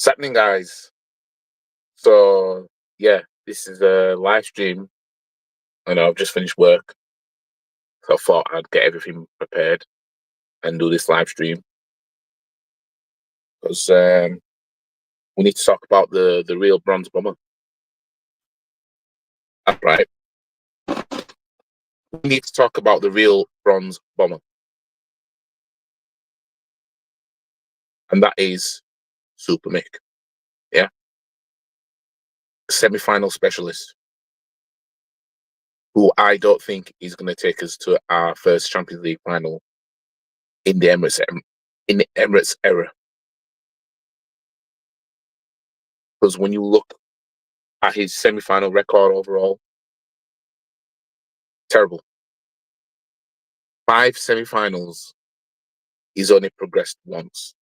What's happening, guys? So, yeah, this is a live stream. I know I've just finished work, so I thought I'd get everything prepared and do this live stream because we need to talk about the real bronze bomber. That's right. We need to talk about the real bronze bomber, and that is Super Mick. Yeah, semi-final specialist, who I don't think is going to take us to our first Champions League final in the Emirates era. Because when you look at his semi-final record overall, terrible. 5 semi-finals. He's only progressed once.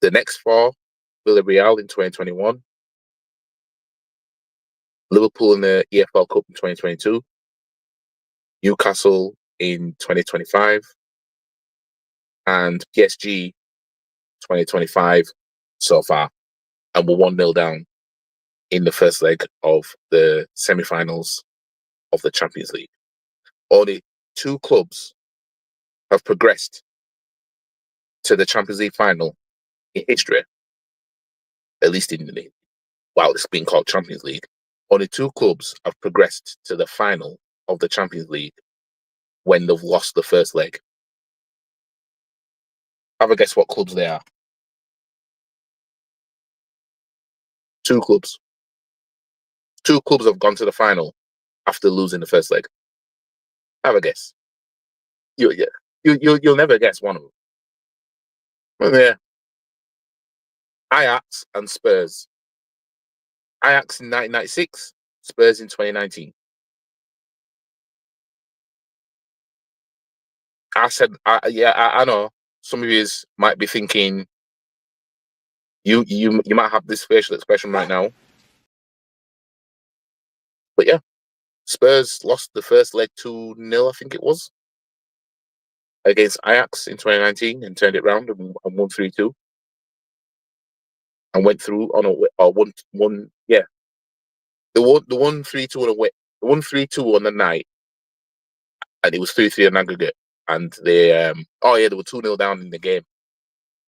The next 4, Villarreal in 2021, Liverpool in the EFL Cup in 2022, Newcastle in 2025, and PSG 2025 so far. And we're 1-0 down in the first leg of the semi-finals of the Champions League. Only 2 clubs have progressed to the Champions League final in history, at least in the league, while it's been called Champions League. Only 2 clubs have progressed to the final of the Champions League when they've lost the first leg. Have a guess what clubs they are. 2 clubs. 2 clubs have gone to the final after losing the first leg. Have a guess. You'll never guess one of them. Well, yeah. Ajax and Spurs. Ajax in 1996, Spurs in 2019. I know some of you might be thinking you might have this facial expression right now, but yeah, Spurs lost the first leg 2-0, I think it was, against Ajax in 2019 and turned it round and won 3-2 and went through on one. Yeah, the one 3-2 on away, the 1-3-2 on the night, and it was 3-3 on aggregate. And they they were 2-0 down in the game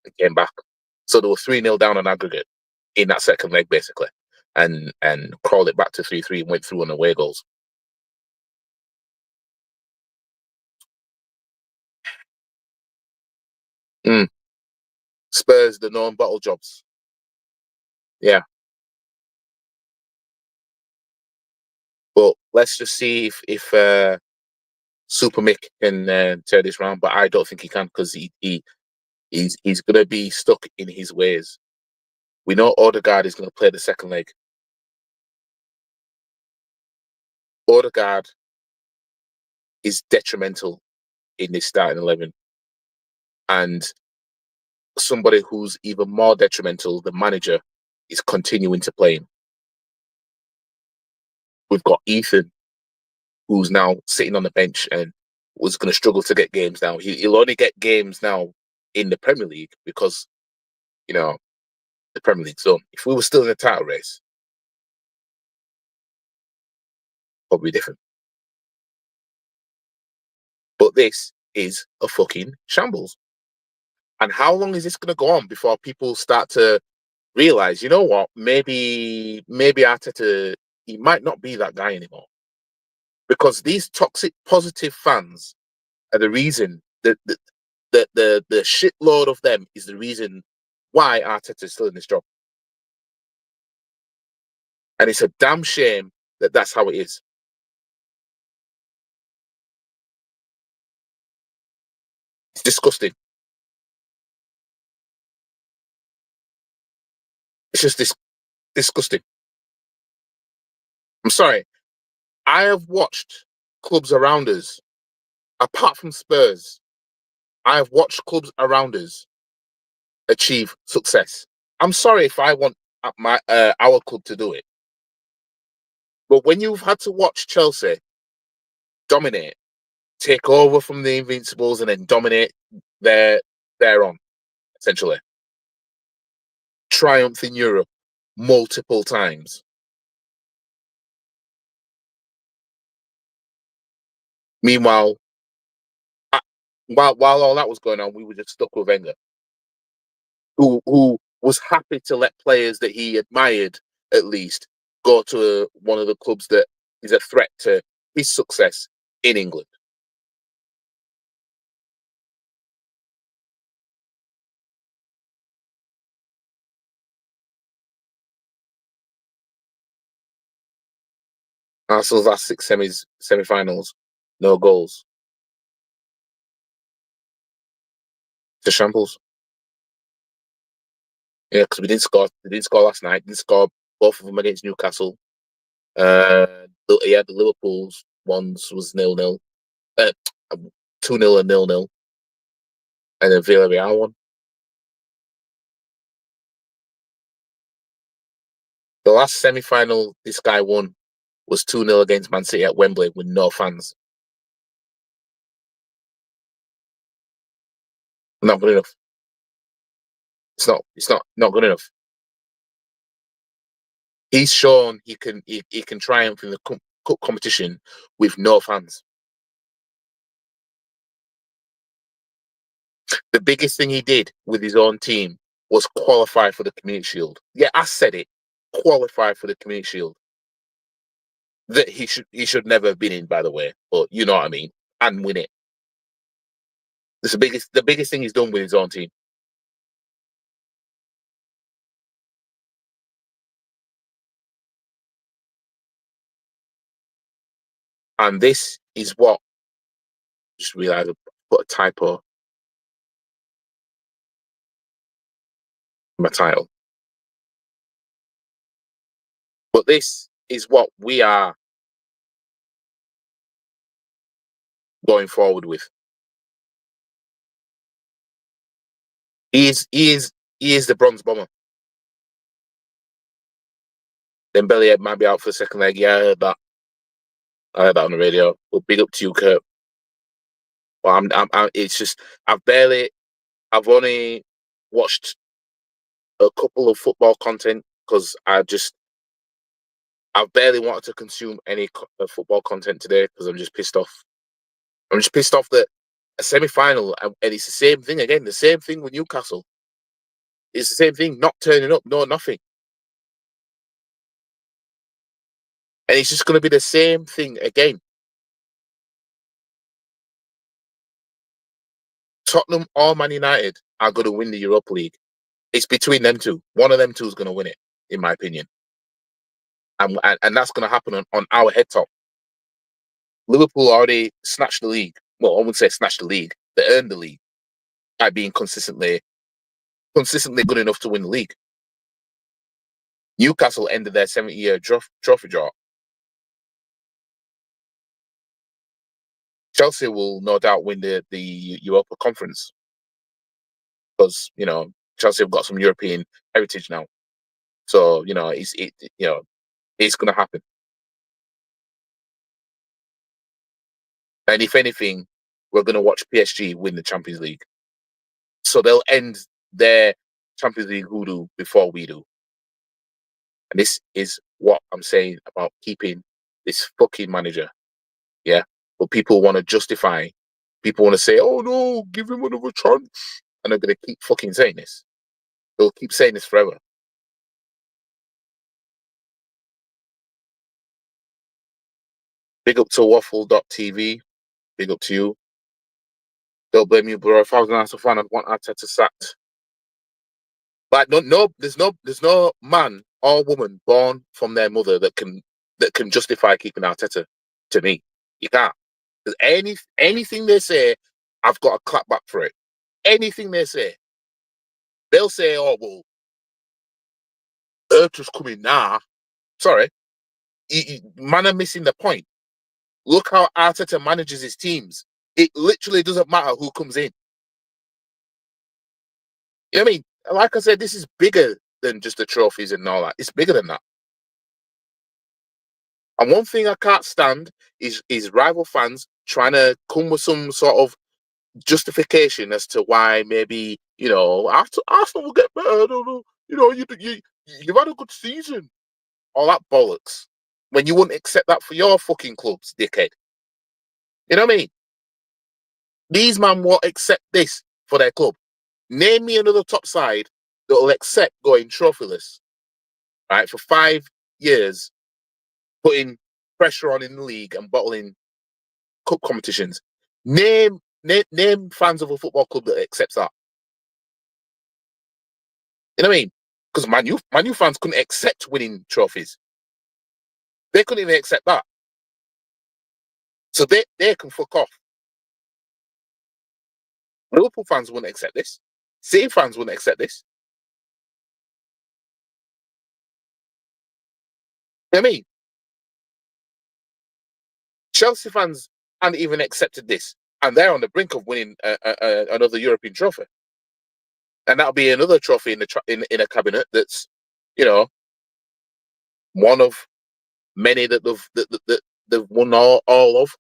and came back. So they were 3-0 down on aggregate in that second leg, basically, and crawled it back to 3-3 and went through on away goals. Spurs, the known bottle jobs. Yeah. But let's just see if Super Mick can turn this round. But I don't think he can, because he's going to be stuck in his ways. We know Odegaard is going to play the second leg. Odegaard is detrimental in this starting 11. And somebody who's even more detrimental, the manager, is continuing to play him. We've got Ethan, who's now sitting on the bench and was going to struggle to get games now. He'll only get games now in the Premier League because, the Premier League's done. If we were still in the title race, probably different. But this is a fucking shambles. And how long is this going to go on before people start to realize, you know what, maybe Arteta, he might not be that guy anymore? Because these toxic positive fans are the reason that the shitload of them is the reason why Arteta is still in this job. And it's a damn shame that that's how it is. It's disgusting. It's just disgusting. I'm sorry. I have watched clubs around us, apart from Spurs, I have watched clubs around us achieve success. I'm sorry if I want our club to do it. But when you've had to watch Chelsea dominate, take over from the Invincibles and then dominate thereon, essentially, triumphed in Europe multiple times. Meanwhile, while all that was going on, we were just stuck with Wenger, who was happy to let players that he admired at least go to one of the clubs that is a threat to his success in England. Arsenal's last six semi-finals, no goals. It's a shambles. Yeah, because we didn't score. We didn't score last night. Didn't score both of them against Newcastle. Yeah, the Liverpool's ones was 0-0, 2-0 and 0-0, and then Villarreal one. The last semi-final this guy won was 2-0 against Man City at Wembley with no fans. Not good enough. It's not good enough. He's shown he can triumph in the cup competition with no fans. The biggest thing he did with his own team was qualify for the Community Shield. Yeah, I said it. Qualify for the Community Shield. That he should never have been in, by the way, but you know what I mean, and win it. It's the biggest thing he's done with his own team. And this is what just realised I put a typo in my title. But this is what we are going forward with. He is the bronze bomber. Dembele might be out for the second leg. Yeah, I heard that. I heard that on the radio. But big up to you, Kurt. But it's just I've only watched a couple of football content because I've barely wanted to consume any football content today because I'm just pissed off. I'm just pissed off that a semi-final and it's the same thing again. The same thing with Newcastle. It's the same thing. Not turning up, no nothing, and it's just going to be the same thing again. Tottenham or Man United are going to win the Europa League. It's between them two. One of them two is going to win it, in my opinion, and that's going to happen on our head top. Liverpool already snatched the league. Well, I wouldn't say snatched the league. They earned the league by being consistently good enough to win the league. Newcastle ended their 70-year trophy drought. Chelsea will no doubt win the Europa Conference because Chelsea have got some European heritage now. So it's going to happen. And if anything, we're going to watch PSG win the Champions League. So they'll end their Champions League hoodoo before we do. And this is what I'm saying about keeping this fucking manager. Yeah. But people want to justify. People want to say, oh no, give him another chance. And they're going to keep fucking saying this. They'll keep saying this forever. Big up to waffle.tv. Big up to you. Don't blame you, bro. If I was an Arsenal fan, I'd want Arteta sacked. Like there's no man or woman born from their mother that can justify keeping Arteta. To me, you can't. Because anything they say, I've got to clap back for it. Anything they say, they'll say, "Oh well, Ertu's coming now." Sorry, man, I'm missing the point. Look how Arteta manages his teams. It literally doesn't matter who comes in. You know what I mean? Like I said, this is bigger than just the trophies and all that. It's bigger than that. And one thing I can't stand is rival fans trying to come with some sort of justification as to why maybe Arsenal will get better. I don't know. you've had a good season. All that bollocks. When you wouldn't accept that for your fucking clubs, dickhead. You know what I mean? These man won't accept this for their club. Name me another top side that will accept going trophyless, right, for 5 years, putting pressure on in the league and bottling cup competitions. Name fans of a football club that accepts that. You know what I mean? Because Man U fans couldn't accept winning trophies. They couldn't even accept that. So they can fuck off. Liverpool fans wouldn't accept this. City fans wouldn't accept this. You know what I mean? Chelsea fans haven't even accepted this. And they're on the brink of winning another European trophy. And that'll be another trophy in a cabinet that's, one of many that they've won all of.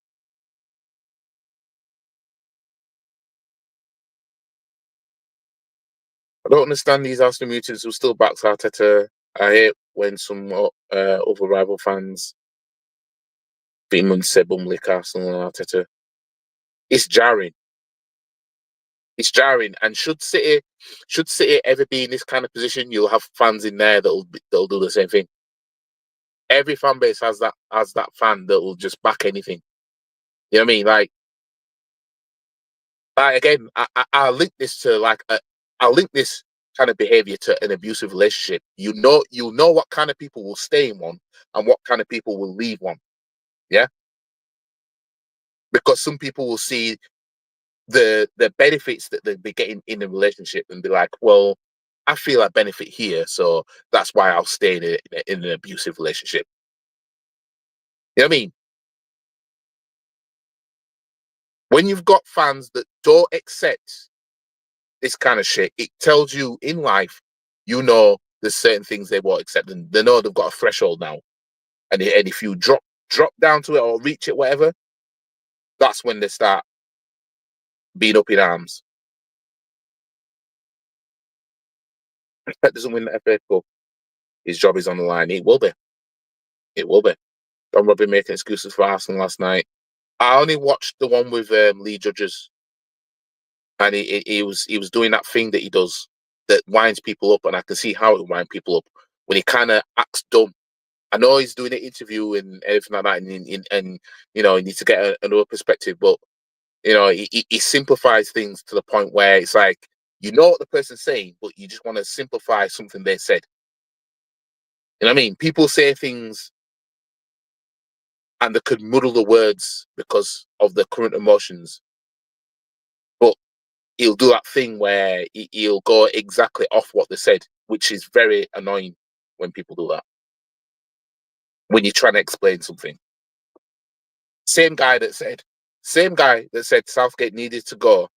I don't understand these Arsenal mutants who still backs Arteta. I hate when some other rival fans vehemently say lick Arsenal and Arteta. It's jarring. It's jarring. And should City ever be in this kind of position, you'll have fans in there that'll do the same thing. Every fan base has that fan that will just back anything. You know what I mean? Like again, I'll link this to I'll link this kind of behavior to an abusive relationship. You know what kind of people will stay in one and what kind of people will leave one. Yeah, because some people will see the benefits that they'll be getting in a relationship and be like, well, I feel I benefit here, so that's why I'll stay in an abusive relationship. You know what I mean? When you've got fans that don't accept this kind of shit, it tells you in life, there's certain things they won't accept, and they know they've got a threshold now. And if you drop down to it or reach it, whatever, that's when they start being up in arms. If Pep doesn't win the FA Cup, his job is on the line. It will be. It will be. Don Robbie making excuses for Arsenal last night. I only watched the one with Lee Judges, and he was doing that thing that he does that winds people up, and I can see how it winds people up when he kind of acts dumb. I know he's doing an interview and everything like that, and he needs to get another perspective, but he simplifies things to the point where it's like you know what the person's saying, but you just want to simplify something they said. You know what I mean? People say things and they could muddle the words because of the current emotions, but he'll do that thing where he'll go exactly off what they said, which is very annoying when people do that. When you're trying to explain something. Same guy that said Southgate needed to go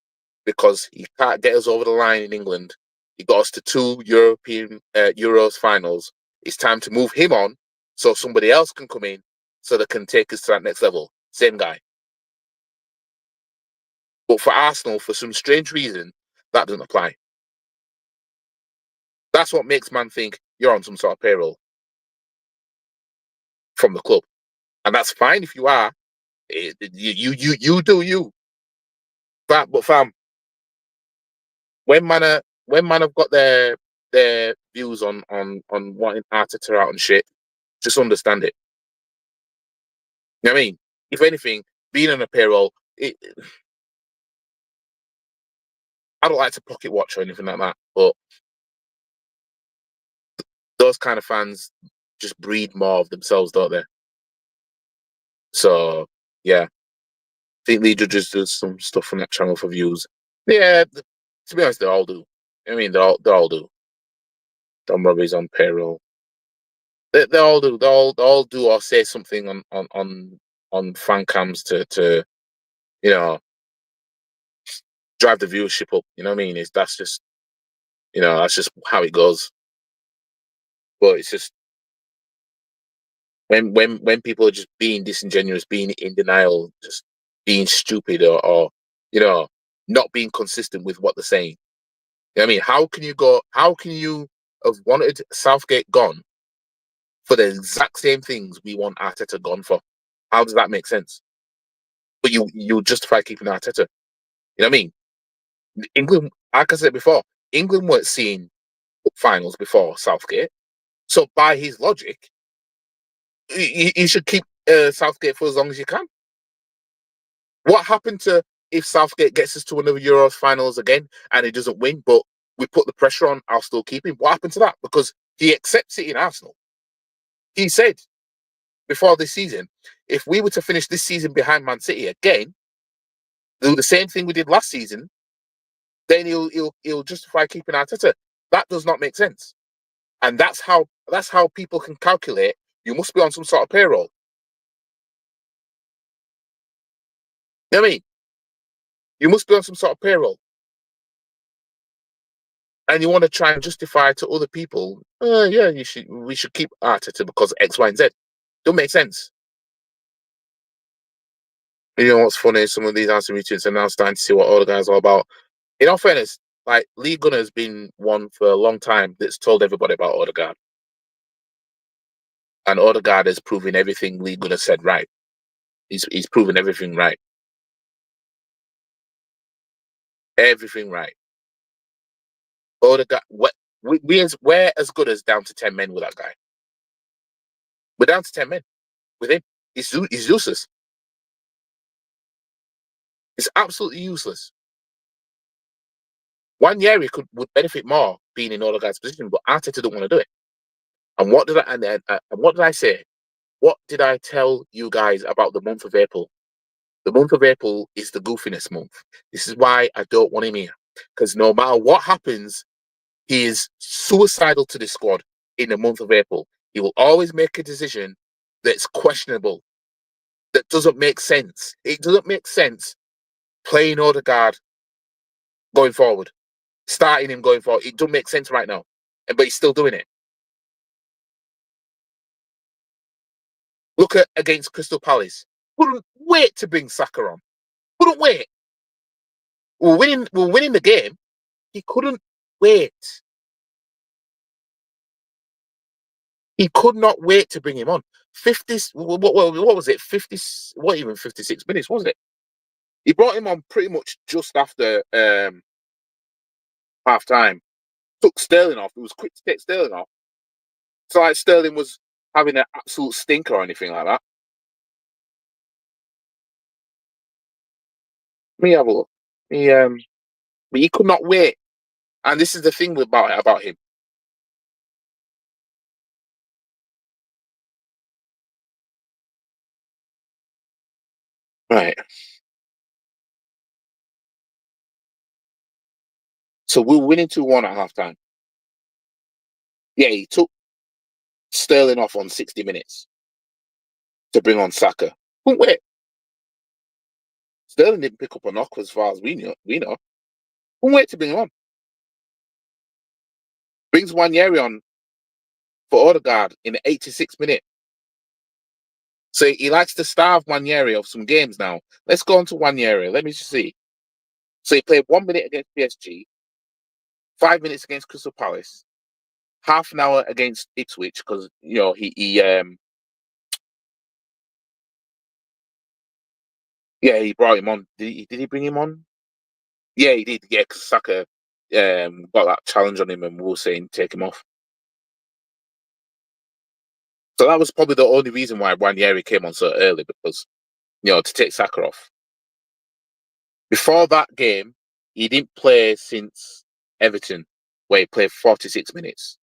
because he can't get us over the line in England. He got us to 2 European Euros finals. It's time to move him on so somebody else can come in so they can take us to that next level. Same guy. But for Arsenal, for some strange reason, that doesn't apply. That's what makes man think you're on some sort of payroll from the club. And that's fine if you are. You do you. But fam, when man have got their views on wanting Arteta out and shit, just understand it. You know what I mean? If anything, being on a payroll, I don't like to pocket watch or anything like that, but those kind of fans just breed more of themselves, don't they? So yeah, I think Lee Judges does some stuff on that channel for views. Yeah, to be honest, they all do. I mean, they all do. Don Robbie's on payroll. They all do. They all do or say something on fan cams to drive the viewership up. You know what I mean? That's just how it goes. But it's just when people are just being disingenuous, being in denial, just being stupid or not being consistent with what they're saying. You know what I mean? How can you have wanted Southgate gone for the exact same things we want Arteta gone for. How does that make sense? But you justify keeping Arteta. You know what I mean? England, like I said before, England weren't seeing finals before Southgate. So by his logic, you should keep Southgate for as long as you can. What happened to if Southgate gets us to another Euros finals again and he doesn't win, but we put the pressure on, I'll still keep him? What happened to that? Because he accepts it in Arsenal. He said before this season, if we were to finish this season behind Man City again, do the same thing we did last season, then he'll justify keeping Arteta. That does not make sense. And that's how people can calculate you must be on some sort of payroll. You know what I mean? You must be on some sort of payroll. And you want to try and justify to other people, yeah, we should keep Arteta because X, Y, and Z. Don't make sense. You know what's funny? Some of these answer mutants are now starting to see what all the guys are all about. In all fairness, like Lee Gunner's been one for a long time that's told everybody about Odegaard. And Odegaard has proven everything Lee Gunner said right. He's proven everything right. Everything right. Odegaard, we're as good as down to 10 men with that guy. We're down to 10 men with him. He's useless. It's absolutely useless. Nwaneri would benefit more being in Odegaard's position, but Arteta don't want to do it. And what did I say? What did I tell you guys about the month of April? The month of April is the goofiness month. This is why I don't want him here. Because no matter what happens, he is suicidal to this squad in the month of April. He will always make a decision that's questionable, that doesn't make sense. It doesn't make sense playing Odegaard going forward, starting him going forward. It doesn't make sense right now, but he's still doing it. Look at against Crystal Palace. Couldn't wait to bring Saka on. Couldn't wait. We're winning the game. He couldn't wait. He could not wait to bring him on. 50, what was it? 50, what even 56 minutes, wasn't it? He brought him on pretty much just after half time. Took Sterling off. It was quick to take Sterling off. It's like Sterling was having an absolute stinker or anything like that. Let me have a look. But he could not wait. And this is the thing about him. Right. So we're winning 2-1 at halftime. Yeah, he took Sterling off on 60 minutes to bring on Saka. Couldn't wait. Sterling didn't pick up a knock as far as we know. Couldn't wait to bring him on. Brings Nwaneri on for Odegaard in the 86th minute. So he likes to starve Nwaneri of some games now. Let's go on to Nwaneri. Let me just see. So he played 1 minute against PSG, 5 minutes against Crystal Palace, half an hour against Ipswich because he brought him on. Did he bring him on? Yeah, he did. Yeah, because Saka got that challenge on him and we were saying take him off. So that was probably the only reason why Nwaneri came on so early because to take Saka off. Before that game, he didn't play since Everton, where he played 46 minutes.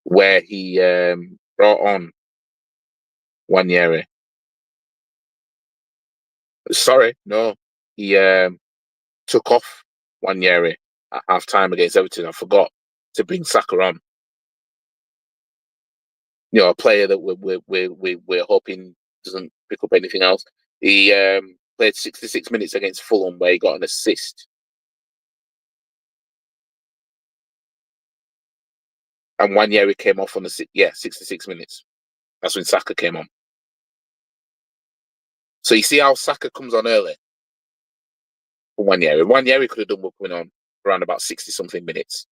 Where he brought on Nwaneri. Sorry, no. He took off Nwaneri at half time against Everton. I forgot to bring Saka on. A player that we're hoping doesn't pick up anything else. He played 66 minutes against Fulham where he got an assist. And Nwaneri came off on 66 minutes. That's when Saka came on. So you see how Saka comes on early. for one year. One year, he could have done what went on around about 60 something minutes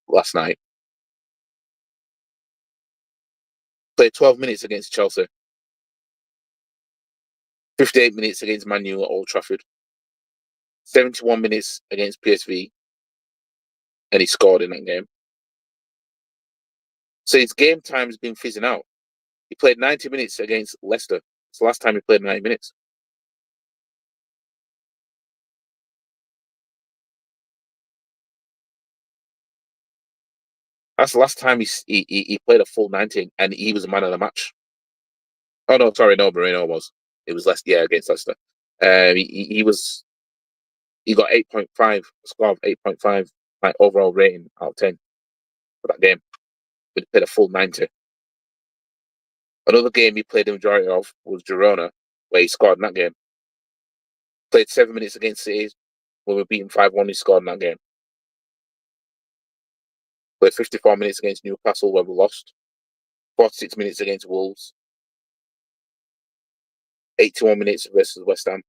last night. Played 12 minutes against Chelsea, 58 minutes against Man U at Old Trafford, 71 minutes against PSV, and he scored in that game. So his game time has been fizzing out. He played 90 minutes against Leicester. It's the last time he played 90 minutes. That's the last time he played a full 90, and he was a man of the match. Oh no, sorry, no, Moreno was. It was Leicester, yeah, against Leicester. He was. He got 8.5, a score of 8.5, like overall rating out of 10 for that game. But he played a full 90. Another game he played the majority of was Girona, where he scored in that game. Played 7 minutes against City. When we were beating 5-1, he scored in that game. Played 54 minutes against Newcastle, where we lost. 46 minutes against Wolves. 81 minutes versus West Ham.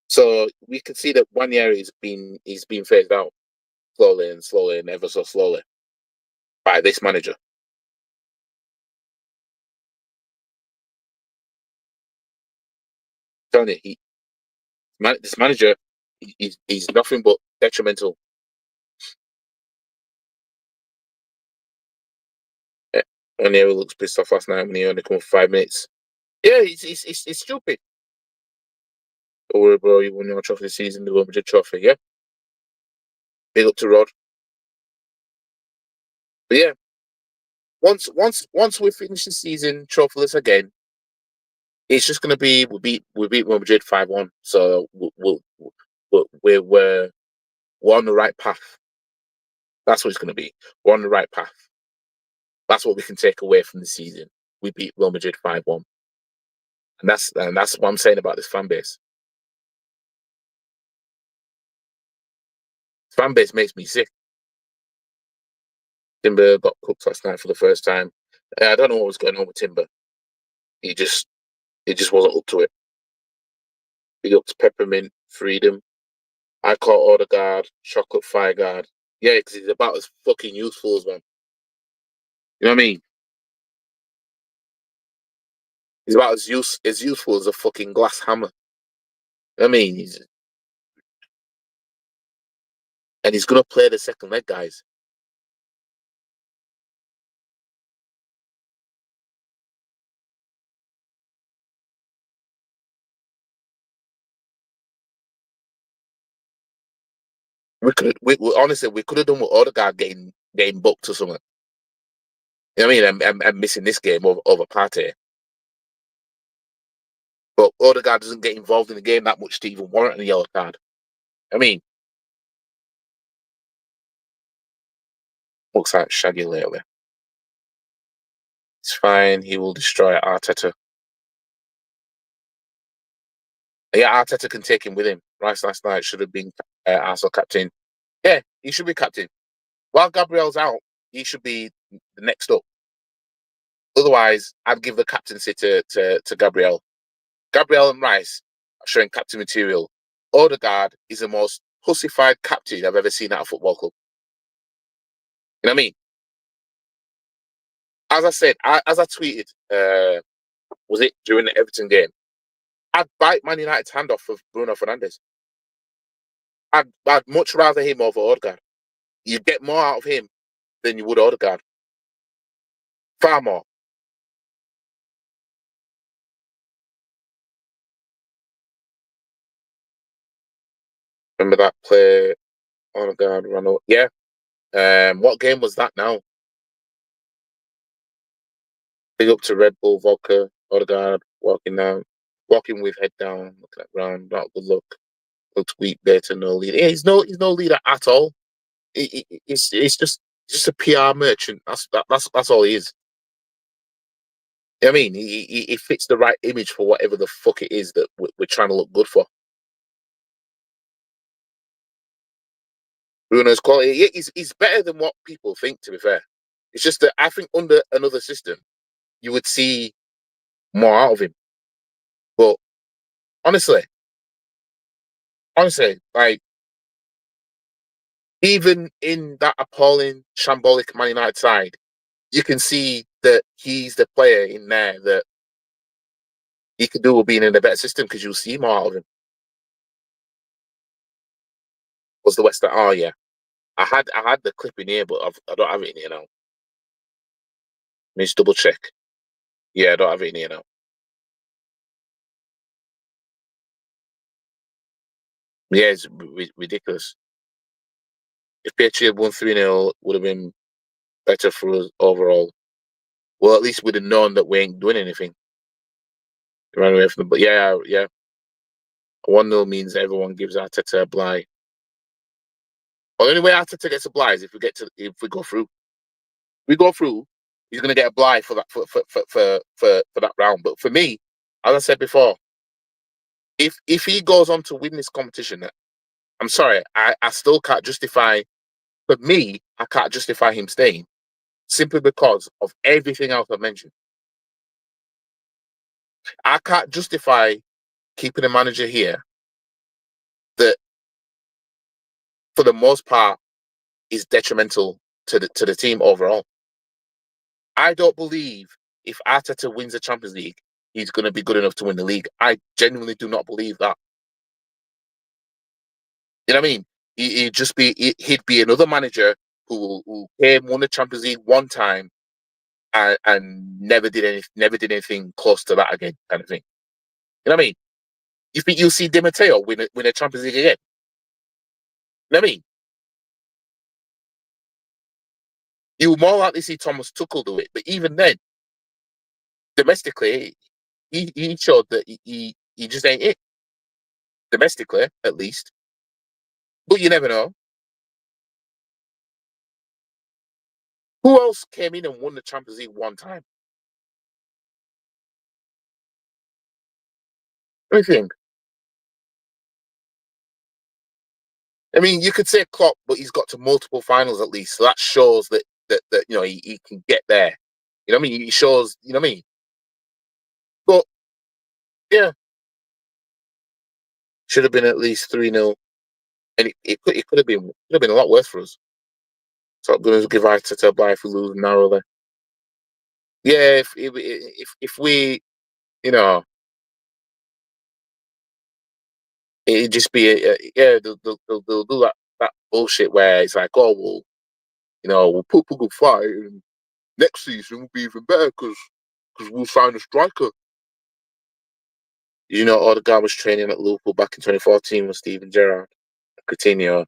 So we can see that one year he's been phased out slowly and ever so slowly by this manager. I'm telling you, this manager, he's nothing but detrimental. Ranieri looks pissed off last night when he only come for 5 minutes. Yeah, it's stupid. Don't worry, bro. You won your trophy this season, the Real Madrid trophy. Yeah, big up to Rod. But yeah, once we finish the season trophyless again, it's just gonna be we beat Real Madrid 5-1. So we're on the right path. That's what it's gonna be. We're on the right path. That's what we can take away from the season. We beat Real Madrid 5-1. And that's what I'm saying about this fan base. Fan base makes me sick. Timber got cooked last night for the first time. I don't know what was going on with Timber. He just wasn't up to it. Big up to Peppermint, Freedom. I call Odegaard, Chocolate Fire Guard. Yeah, because he's about as fucking useful as one. You know what I mean? He's about as useful as a fucking glass hammer. You know what I mean? He's gonna play the second leg, guys. We could have done with Odegaard getting booked or something. You know what I mean? I'm missing this game over Partey. But Odegaard doesn't get involved in the game that much to even warrant a yellow card. I mean, looks like Shaggy lately. It's fine. He will destroy Arteta. Yeah, Arteta can take him with him. Rice last night should have been Arsenal captain. Yeah, he should be captain. While Gabriel's out, he should be the next up. Otherwise, I'd give the captaincy to Gabriel. Gabriel and Rice are showing captain material. Odegaard is the most pussified captain I've ever seen at a football club. You know what I mean? As I said, as I tweeted, was it during the Everton game? I'd bite Man United's hand off of Bruno Fernandes. I'd much rather him over Odegaard. You get more out of him than you would Odegaard. Far more. Remember that play? Odegaard ran out. Yeah. What game was that now? Big up to Red Bull Vodka. Odegaard walking with head down, looking at ground. Not good look. Looks weak there to no leader. Yeah, he's no leader at all. It's just a PR merchant. That's all he is. I mean, he fits the right image for whatever the fuck it is that we're trying to look good for. Bruno's quality, yeah, he's better than what people think. To be fair, it's just that I think under another system, you would see more out of him. But Honestly, like even in that appalling, shambolic Man United side, you can see that he's the player in there that he could do with being in a better system because you'll see more out of him. Was the West Ham? Oh yeah, I had the clip in here, but I don't have it in here now. Let me just double check. Yeah, I don't have it in here now. Yeah, it's ridiculous. If PSG had won 3-0, would have been better for us overall. Well, at least we'd have known that we ain't doing anything. Ran away from them. But yeah. 1-0 means everyone gives Arteta a bye. Well, the only way Arteta gets a bye is if we go through. If we go through, he's gonna get a bye for that for that round. But for me, as I said before, if he goes on to win this competition, I'm sorry, I still can't justify. For me, I can't justify him staying simply because of everything else I mentioned. I can't justify keeping a manager here that, for the most part, is detrimental to the team overall. I don't believe if Arteta wins the Champions League, he's going to be good enough to win the league. I genuinely do not believe that. You know what I mean? He'd be another manager who came, won the Champions League one time, and never did anything close to that again, kind of thing. You know what I mean? You think you'll see Di Matteo win a Champions League again? You know what I mean? You will more likely see Thomas Tuchel do it, but even then, domestically, he showed that he just ain't it. Domestically, at least. But you never know. Who else came in and won the Champions League one time? Let me think. I mean, you could say Klopp, but he's got to multiple finals at least, so that shows that he can get there. You know what I mean? He shows, you know what I mean? But yeah, should have been at least 3-0, and it could have been a lot worse for us. So I'm going to give Arteta a bye if we lose narrowly. Yeah, if we, you know, it'd just be yeah, they'll do that bullshit where it's like, oh well, we'll put up a good fight, and next season will be even better because we'll sign a striker. Odegaard was training at Liverpool back in 2014 with Steven Gerrard. Coutinho. I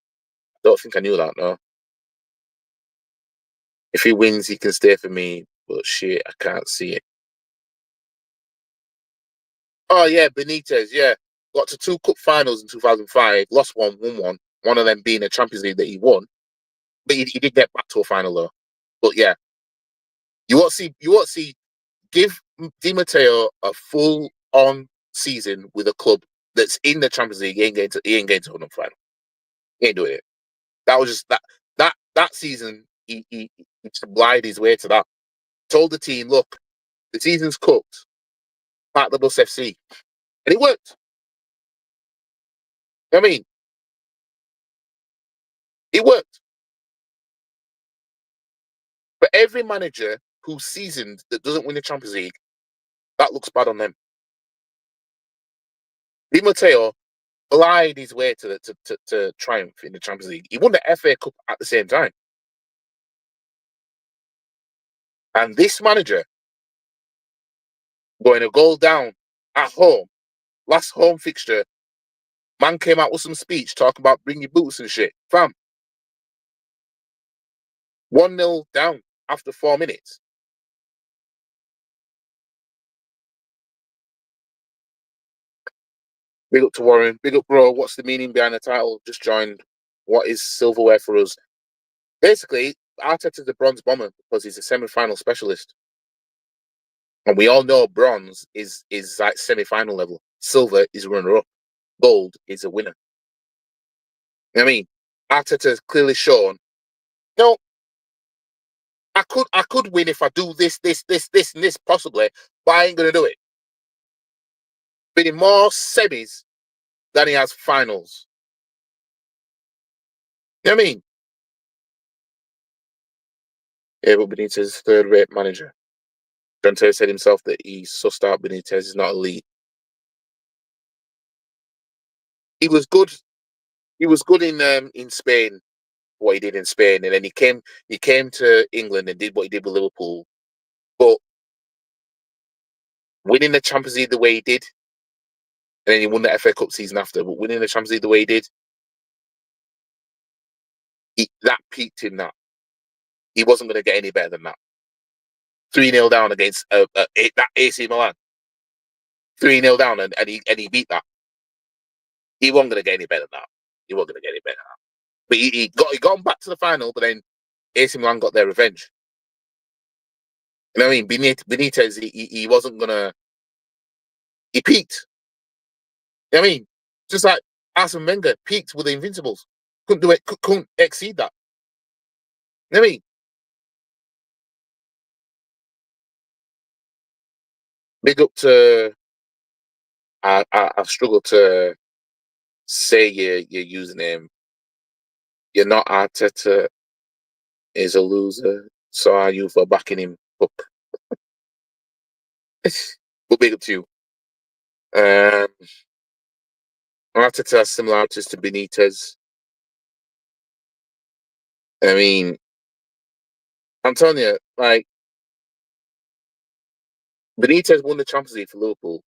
don't think I knew that, no. If he wins, he can stay for me, but shit, I can't see it. Oh, yeah, Benitez, yeah. Got to 2 cup finals in 2005, lost one, won one. One of them being a Champions League that he won. But he did get back to a final, though. But yeah, you won't see, give Di Matteo a full-on season with a club that's in the Champions League. He ain't getting to a final. He ain't doing it. That was just that season. He just lied his way to that. Told the team, look, the season's cooked. Park the bus FC, and it worked. I mean, it worked. But every manager who's seasoned that doesn't win the Champions League, that looks bad on them. Di Matteo lied his way to triumph in the Champions League. He won the FA Cup at the same time. And this manager going a goal down at home, last home fixture, man came out with some speech talking about bring your boots and shit. Fam, 1-0 down after 4 minutes. Big up to Warren. Big up, bro. What's the meaning behind the title? Just joined. What is silverware for us? Basically, Arteta's the bronze bomber because he's a semi-final specialist. And we all know bronze is like semi-final level. Silver is runner-up. Gold is a winner. You know what I mean? Arteta's clearly shown, no, I could win if I do this, and this possibly, but I ain't gonna do it. been in more semis than he has finals. You know what I mean? Yeah, but Benitez is third-rate manager. John Terry said himself that he sussed out Benitez is not elite. He was good. He was good in Spain, what he did in Spain, and then he came to England and did what he did with Liverpool. But winning the Champions League the way he did, and then he won the FA Cup season after, but winning the Champions League the way he did, that peaked him. That he wasn't going to get any better than that. 3-0 down against that AC Milan. 3-0 down, and he beat that. He wasn't going to get any better than that. He wasn't going to get any better than that. But he got him back to the final, but then AC Milan got their revenge. You know what I mean? Benitez, he wasn't going to... He peaked. You know what I mean? Just like Arsene Wenger peaked with the Invincibles. Couldn't do it, couldn't exceed that. You know what I mean? Big up to... I struggle to say your username. You're not Arteta is a loser, so are you for backing him up? But big up to you. Arteta has similarities to Benitez. I mean, I'm telling you, like, Benitez won the Champions League for Liverpool.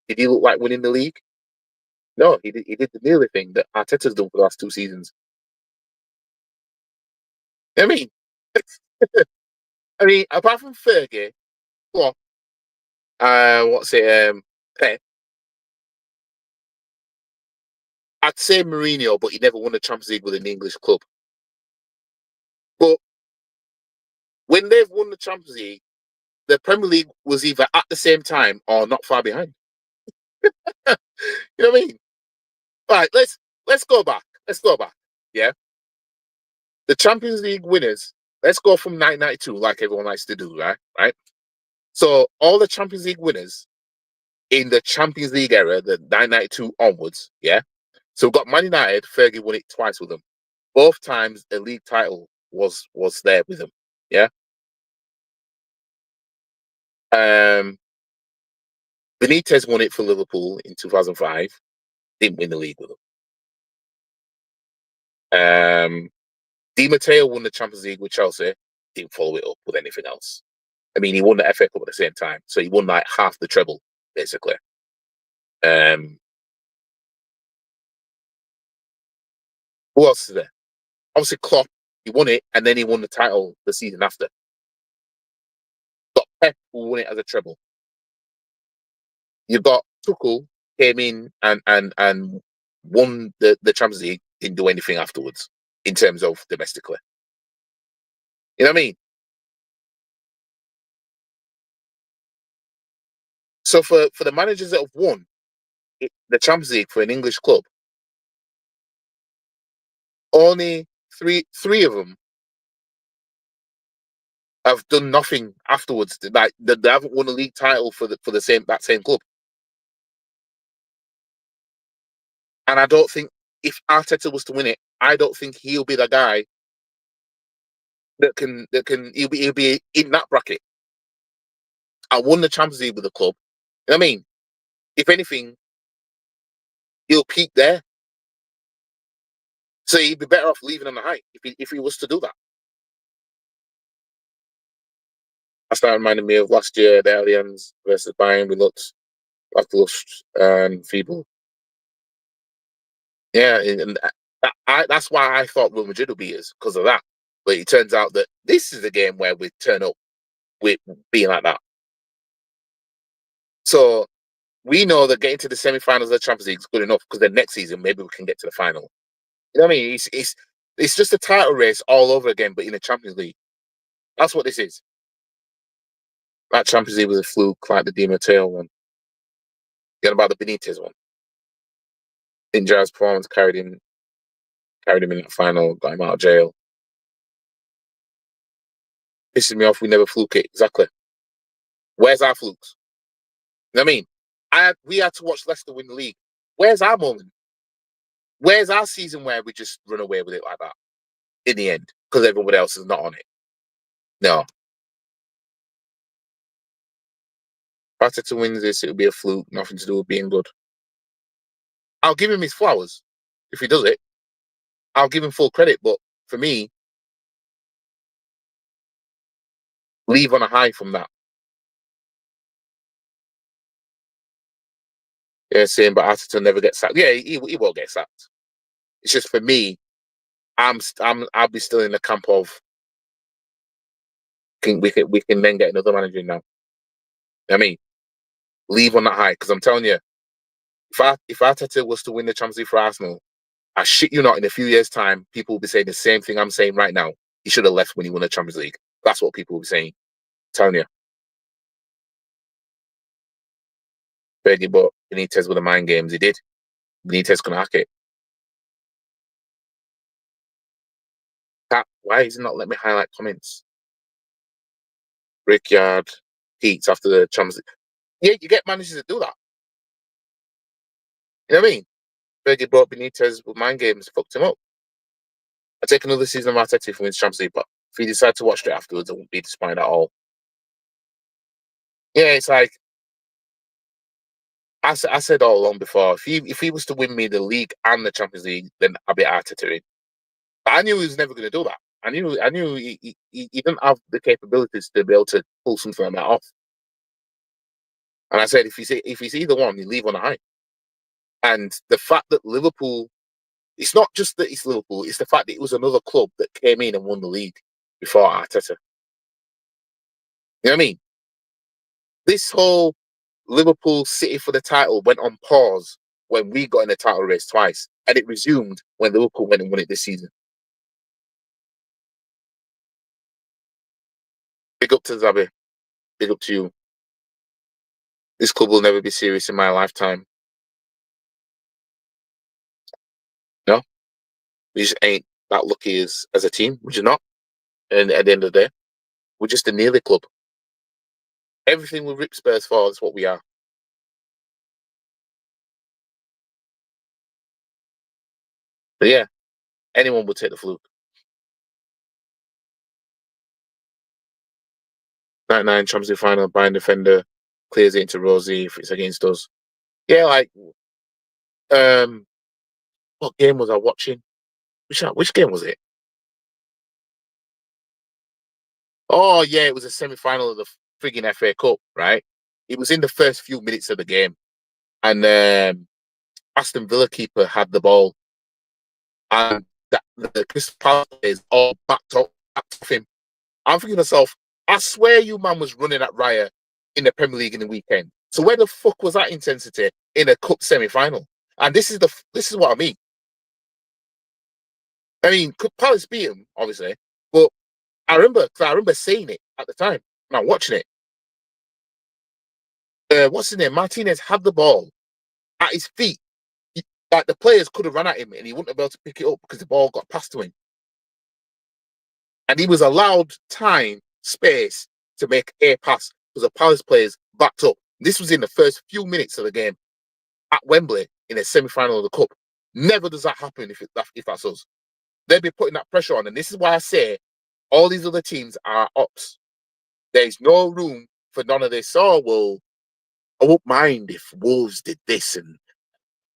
Did he look like winning the league? No, he did the nearly thing that Arteta's done for the last 2 seasons. I mean, apart from Fergie, well, Pep, I'd say Mourinho, but he never won the Champions League with an English club. But when they've won the Champions League, the Premier League was either at the same time or not far behind. You know what I mean? Right, let's go back. Let's go back. Yeah. The Champions League winners, let's go from 1992, like everyone likes to do, right? Right. So all the Champions League winners in the Champions League era, the 1992 onwards, yeah. So we've got Man United, Fergie won it twice with them. Both times a league title was there with them. Yeah. Benitez won it for Liverpool in 2005. Didn't win the league with them. Di Matteo won the Champions League with Chelsea. Didn't follow it up with anything else. I mean, he won the FA Cup at the same time, so he won like half the treble, basically. Who else is there? Obviously, Klopp. He won it, and then he won the title the season after. Got Pep, who won it as a treble. You've got Tuchel, came in and won the Champions League, didn't do anything afterwards in terms of domestically. You know what I mean? So for the managers that have won the Champions League for an English club, only three of them have done nothing afterwards. Like they haven't won a league title for the same club. And I don't think if Arteta was to win it, I don't think he'll be the guy that can he'll be in that bracket. I won the Champions League with the club. You know what I mean? If anything, he'll peak there. So he'd be better off leaving on the high if he was to do that. I started reminding me of last year, the Allianz versus Bayern. We looked lacklustre and feeble. Yeah, and that's why I thought Real Madrid would beat us because of that. But it turns out that this is a game where we turn up with being like that. So we know that getting to the semi-finals of the Champions League is good enough because then next season maybe we can get to the final. You know what I mean? It's just a title race all over again, but in the Champions League. That's what this is. That Champions League was a fluke, like the Di Matteo one. Get about the Benitez one. Injaz's performance carried him in that final, got him out of jail. Pisses me off we never fluke it. Exactly. Where's our flukes? You know what I mean? we had to watch Leicester win the league. Where's our moment? Where's our season where we just run away with it like that in the end because everybody else is not on it? No. If Arteta wins this, it'll be a fluke, nothing to do with being good. I'll give him his flowers if he does it. I'll give him full credit, but for me, leave on a high from that. Yeah, saying, but Arteta never gets sacked. Yeah, he won't get sacked. It's just for me, I'll be still in the camp of we can then get another manager now. I mean, leave on that high because I'm telling you, if Arteta was to win the Champions League for Arsenal, I shit you not, in a few years' time, people will be saying the same thing I'm saying right now. He should have left when he won the Champions League. That's what people will be saying. I'm telling you. Fergie bought Benitez with the mind games. He did. Benitez couldn't hack it. Why is he not let me highlight comments? Brickyard, Pete's after the Champions League. Yeah, you get managers to do that. You know what I mean? Fergie brought Benitez with mind games, fucked him up. I take another season of Arteta if he wins Champions League, but if he decide to watch it afterwards, I won't be disappointed at all. Yeah, it's like I said all along before. If he was to win me the league and the Champions League, then I'd be Arteta in. But I knew he was never going to do that. I knew he didn't have the capabilities to be able to pull something like that off. And I said, if he's either one, you leave on a high. And the fact that Liverpool, it's not just that it's Liverpool, it's the fact that it was another club that came in and won the league before Arteta. You know what I mean? This whole Liverpool City for the title went on pause when we got in the title race twice, and it resumed when Liverpool went and won it this season. Big up to Zabi. Big up to you. This club will never be serious in my lifetime. No, we just ain't that lucky as a team. We're just not. And at the end of the day, we're just a nearly club. Everything we rip Spurs for is what we are. But yeah, anyone would take the fluke. 99 Champions League final, Bayern defender clears it into Rosie if it's against us. Yeah, like what game was I watching? Which game was it? Oh yeah, it was a semi-final of the frigging FA Cup, right? It was in the first few minutes of the game, and Aston Villa keeper had the ball, and the Crystal Palace players all backed off him. I'm thinking to myself, I swear you man was running at Raya in the Premier League in the weekend. So where the fuck was that intensity in a cup semi-final? And this is what I mean. I mean, could Palace beat him, obviously, but I remember saying it at the time. And I'm watching it. What's his name? Martinez had the ball at his feet. Like the players could have run at him and he wouldn't have been able to pick it up because the ball got passed to him. And he was allowed time, space to make a pass because the Palace players backed up. This was in the first few minutes of the game at Wembley in a semi-final of the Cup. Never does that happen if that's us. They'll be putting that pressure on. And this is why I say all these other teams are ops. There's no room for none of this. Oh, well, I won't mind if Wolves did this and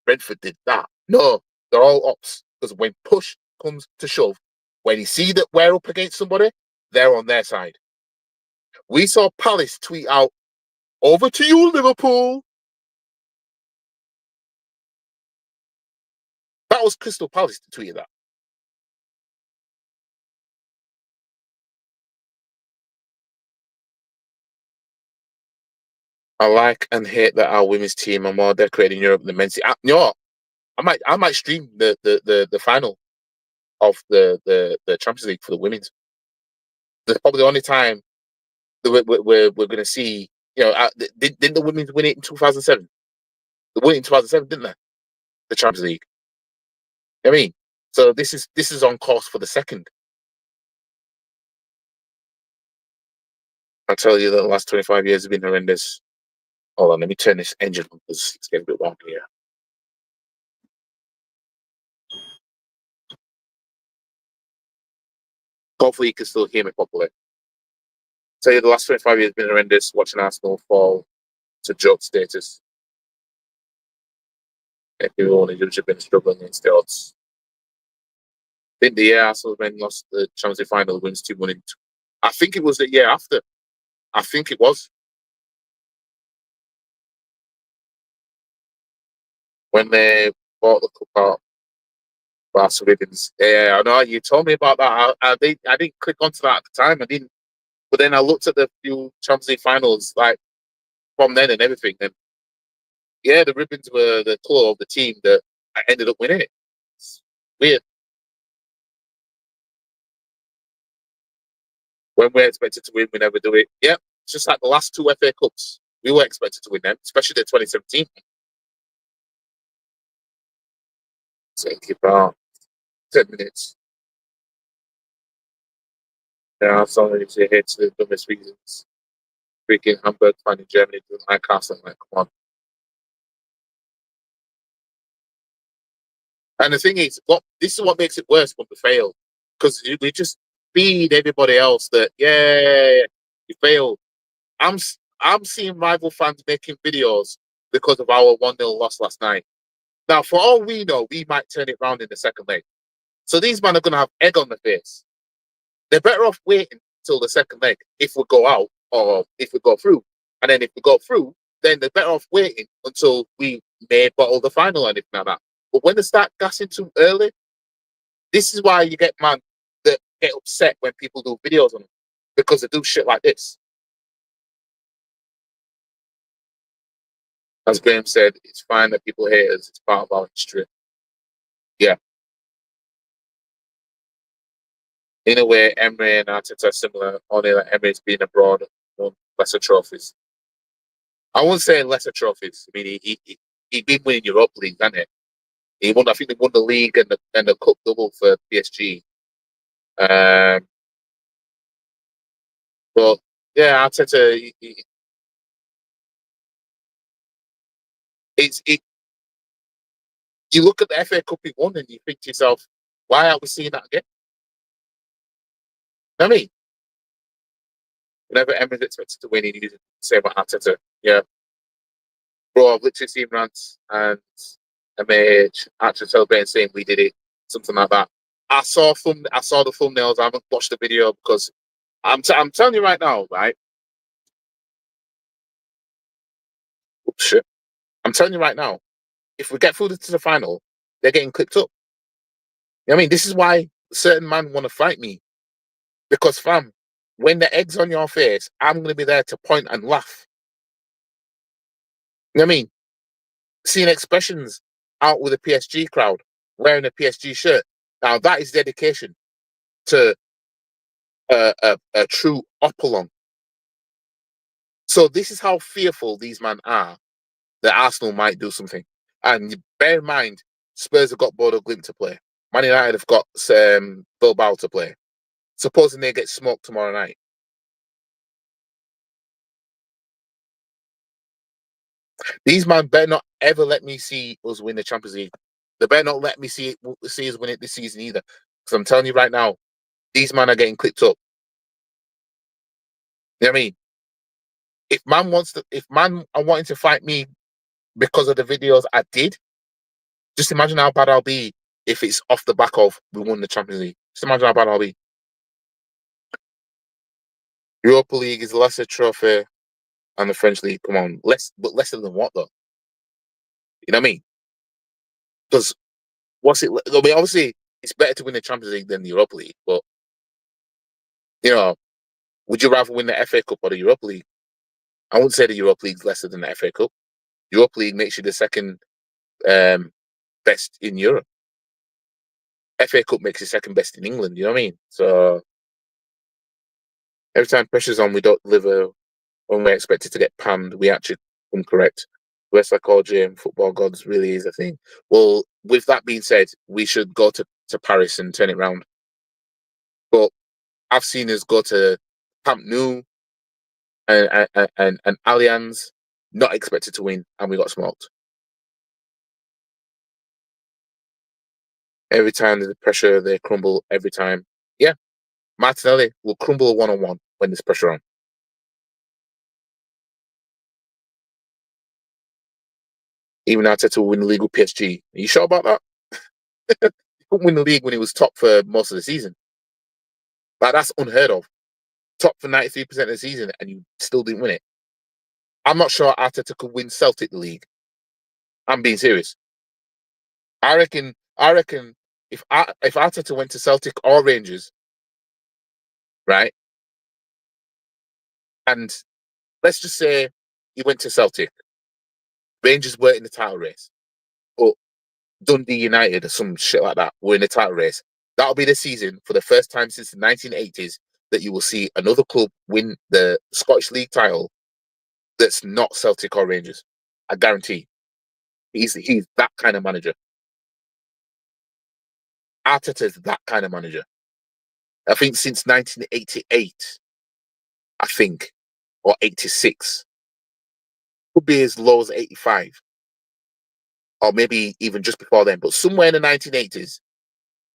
Brentford did that. No, they're all ops. Because when push comes to shove, when you see that we're up against somebody, they're on their side. We saw Palace tweet out, "Over to you, Liverpool." That was Crystal Palace that tweeted that. I like and hate that our women's team are more decorated in Europe than men's. You know what? I might stream the final of the Champions League for the women's. That's probably the only time that we're going to see. You know, didn't the women's win it in 2007? They won it in 2007, didn't they? The Champions League. You know what I mean, so this is on course for the second. I tell you, the last 25 years have been horrendous. Hold on, let me turn this engine on because it's getting a bit warm here. Hopefully you can still hear me properly. So the last 25 years have been horrendous, watching Arsenal fall to joke status. Everyone has usually been struggling against the odds. I think the year Arsenal then lost the Champions League final, wins 2-1. I think it was the year after. I think it was. When they bought the cup out Barca Ribbons. Yeah, I know you told me about that. I didn't click onto that at the time. I didn't. But then I looked at the few Champions League finals, like from then and everything. And yeah, the ribbons were the colour of the team that I ended up winning it. It's weird. When we're expected to win, we never do it. Yeah, it's just like the last two FA Cups. We were expected to win them, especially the 2017. Take about 10 minutes. Yeah, it's only to hit the dumbest reasons. Freaking Hamburg fan in Germany doing like Arsenal. Like, come on. And the thing is, this is what makes it worse when we fail, because we just feed everybody else that you failed. I'm seeing rival fans making videos because of our 1-0 loss last night. Now, for all we know, we might turn it round in the second leg. So these men are going to have egg on the face. They're better off waiting till the second leg if we go out or if we go through. And then if we go through, then they're better off waiting until we may bottle the final or anything like that. But when they start gassing too early, this is why you get man that get upset when people do videos on them, because they do shit like this. As Graham said, it's fine that people hate us. It's part of our history. Yeah. In a way, Emery and Arteta are similar, only that Emery's been abroad, won lesser trophies. I won't say lesser trophies. I mean, he'd been winning Europa League, hasn't he? He won. I think they won the league and the cup double for PSG. But yeah, Arteta, it's it. You look at the FA Cup he won, and you think to yourself, why aren't we seeing that again? You know what I mean, whenever Emery's expected to win, he needs to say about Arteta. Yeah, bro, I've literally seen rants and MAH actually celebrating saying we did it, something like that. I saw the thumbnails. I haven't watched the video because I'm telling you right now, right? Oops, shit. I'm telling you right now, if we get through to the final, they're getting clipped up. You know what I mean? This is why certain men want to fight me. Because fam, when the egg's on your face, I'm gonna be there to point and laugh. You know what I mean? Seeing expressions out with a PSG crowd wearing a PSG shirt. Now that is dedication to a true Opalon. So this is how fearful these men are that Arsenal might do something. And bear in mind, Spurs have got Bodo Glimt to play. Man United have got Bilbao to play. Supposing they get smoked tomorrow night. These men better not ever let me see us win the Champions League. They better not let me see us win it this season either. Because I'm telling you right now, these men are getting clipped up. You know what I mean? If man are wanting to fight me because of the videos I did, just imagine how bad I'll be if it's off the back of we won the Champions League. Just imagine how bad I'll be. Europa League is a lesser trophy and the French League, come on, lesser than what though? You know what I mean? Because what's it? I mean, obviously, it's better to win the Champions League than the Europa League, but you know, would you rather win the FA Cup or the Europa League? I wouldn't say the Europa League's lesser than the FA Cup. Europa League makes you the second best in Europe. FA Cup makes you second best in England. You know what I mean? So every time pressure's on, we don't deliver. When we're expected to get panned, we actually come correct. West psychology and football gods really is a thing. Well, with that being said, we should go to Paris and turn it round. But I've seen us go to Camp Nou and Allianz not expected to win, and we got smoked. Every time there's pressure, they crumble every time. Yeah, Martinelli will crumble one-on-one when there's pressure on. Even Arteta will win the league with PSG. Are you sure about that? He couldn't win the league when he was top for most of the season. Like, that's unheard of. Top for 93% of the season, and you still didn't win it. I'm not sure Arteta could win Celtic the league. I'm being serious. I reckon. If Arteta went to Celtic or Rangers, right, and let's just say he went to Celtic, Rangers were in the title race, but Dundee United or some shit like that were in the title race. That'll be the season for the first time since the 1980s that you will see another club win the Scottish League title that's not Celtic or Rangers. I guarantee. He's that kind of manager. Arteta is that kind of manager. I think since 1988, I think, or 86, could be as low as 85, or maybe even just before then. But somewhere in the 1980s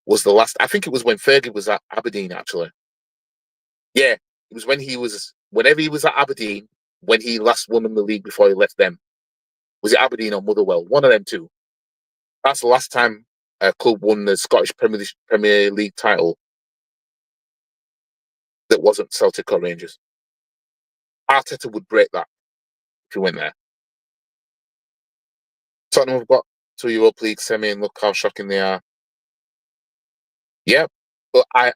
was the last. I think it was when Fergie was at Aberdeen, actually. Yeah, it was whenever he was at Aberdeen, when he last won the league before he left them. Was it Aberdeen or Motherwell? One of them two. That's the last time a club won the Scottish Premier League title that wasn't Celtic or Rangers. Arteta would break that if he went there. Tottenham have got to Europa League semi, and look how shocking they are. Yeah, but I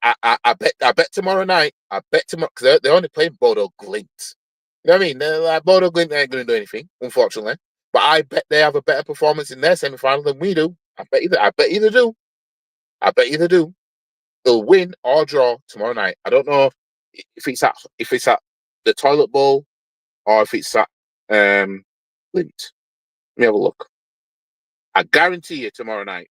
bet tomorrow night. I bet tomorrow because they're only playing Bodo Glint. You know what I mean? They're like, Bodo Glint ain't going to do anything, unfortunately. But I bet they have a better performance in their semi final than we do. I bet you. I bet you they do. I bet you they do. They'll win or draw tomorrow night. I don't know if it's at the Toilet Bowl or if it's at Glint. Let me have a look. I guarantee you tomorrow night.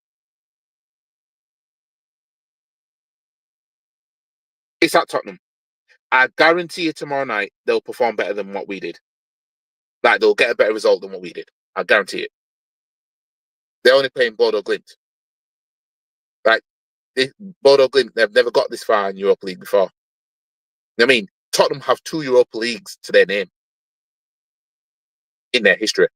It's at Tottenham. I guarantee you tomorrow night they'll perform better than what we did. Like, they'll get a better result than what we did. I guarantee it. They're only playing Bodo Glint. Like, Bodo Glint, they've never got this far in Europa League before. You know what I mean? Tottenham have 2 Europa Leagues to their name in their history.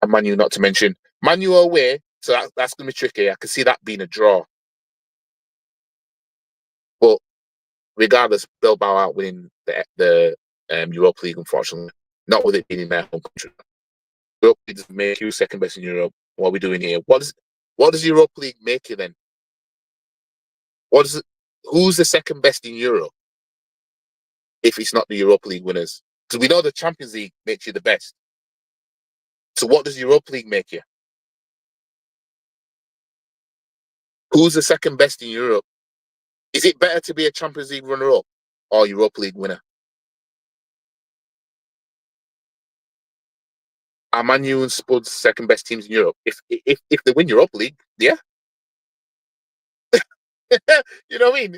And Man U, not to mention. Man U away, so that's going to be tricky. I can see that being a draw. But regardless, they'll bow out winning the Europa League, unfortunately. Not with it being in their home country. Europa League doesn't make you second best in Europe. What are we doing here? What does Europa League make you then? Who's the second best in Europe if it's not the Europa League winners? Because we know the Champions League makes you the best. So what does Europa League make you? Who's the second best in Europe? Is it better to be a Champions League runner-up or Europa League winner? Are Man U and Spurs second best teams in Europe? If they win Europa League, yeah. You know what I mean?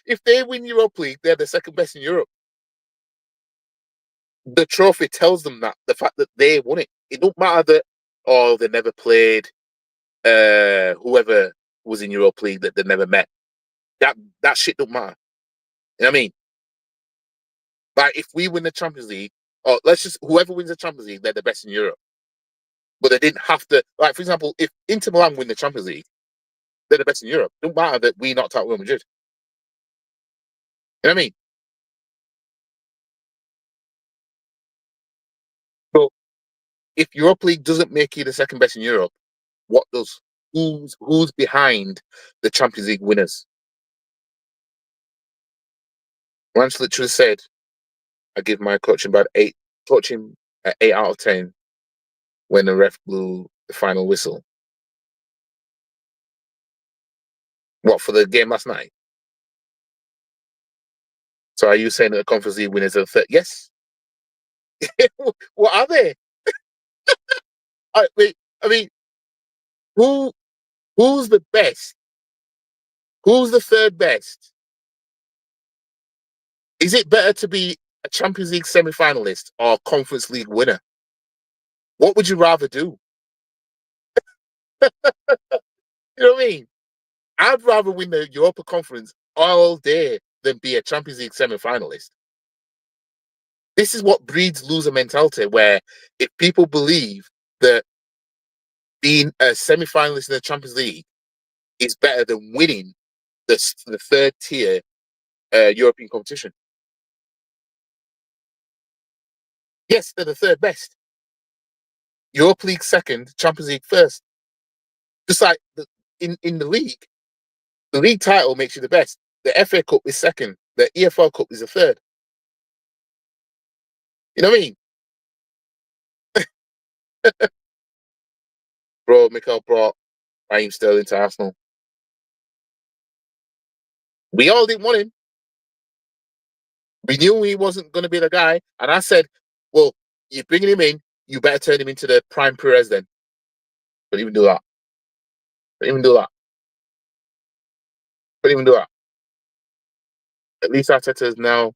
If they win Europa League, they're the second best in Europe. The trophy tells them that, the fact that they won it. It don't matter that they never played whoever was in Europa League that they never met. That shit don't matter. You know what I mean? Like, if we win the Champions League, or whoever wins the Champions League, they're the best in Europe. But they didn't have to, like, for example, if Inter Milan win the Champions League, they're the best in Europe. It don't matter that we knocked out Real Madrid. You know what I mean? But if Europa League doesn't make you the second best in Europe, what does? Who's behind the Champions League winners? Rance literally said, I give my coaching about 8 out of 10 when the ref blew the final whistle. What, for the game last night? So are you saying that the Conference League winners are third? Yes. What are they? I mean, who who's the best? Who's the third best? Is it better to be a Champions League semi-finalist or a Conference League winner? What would you rather do? You know what I mean? I'd rather win the Europa Conference all day than be a Champions League semi-finalist. This is what breeds loser mentality, where if people believe that being a semi-finalist in the Champions League is better than winning the third tier European competition. Yes, they're the third best. Europa League second, Champions League first. Just like in the league title makes you the best. The FA Cup is second. The EFL Cup is the third. You know what I mean? Bro, Mikel brought Raheem Sterling to Arsenal. We all didn't want him. We knew he wasn't going to be the guy. And I said, well, you're bringing him in, you better turn him into the prime Perez then. But even do that. But even do that. But even do that. At least Arteta has now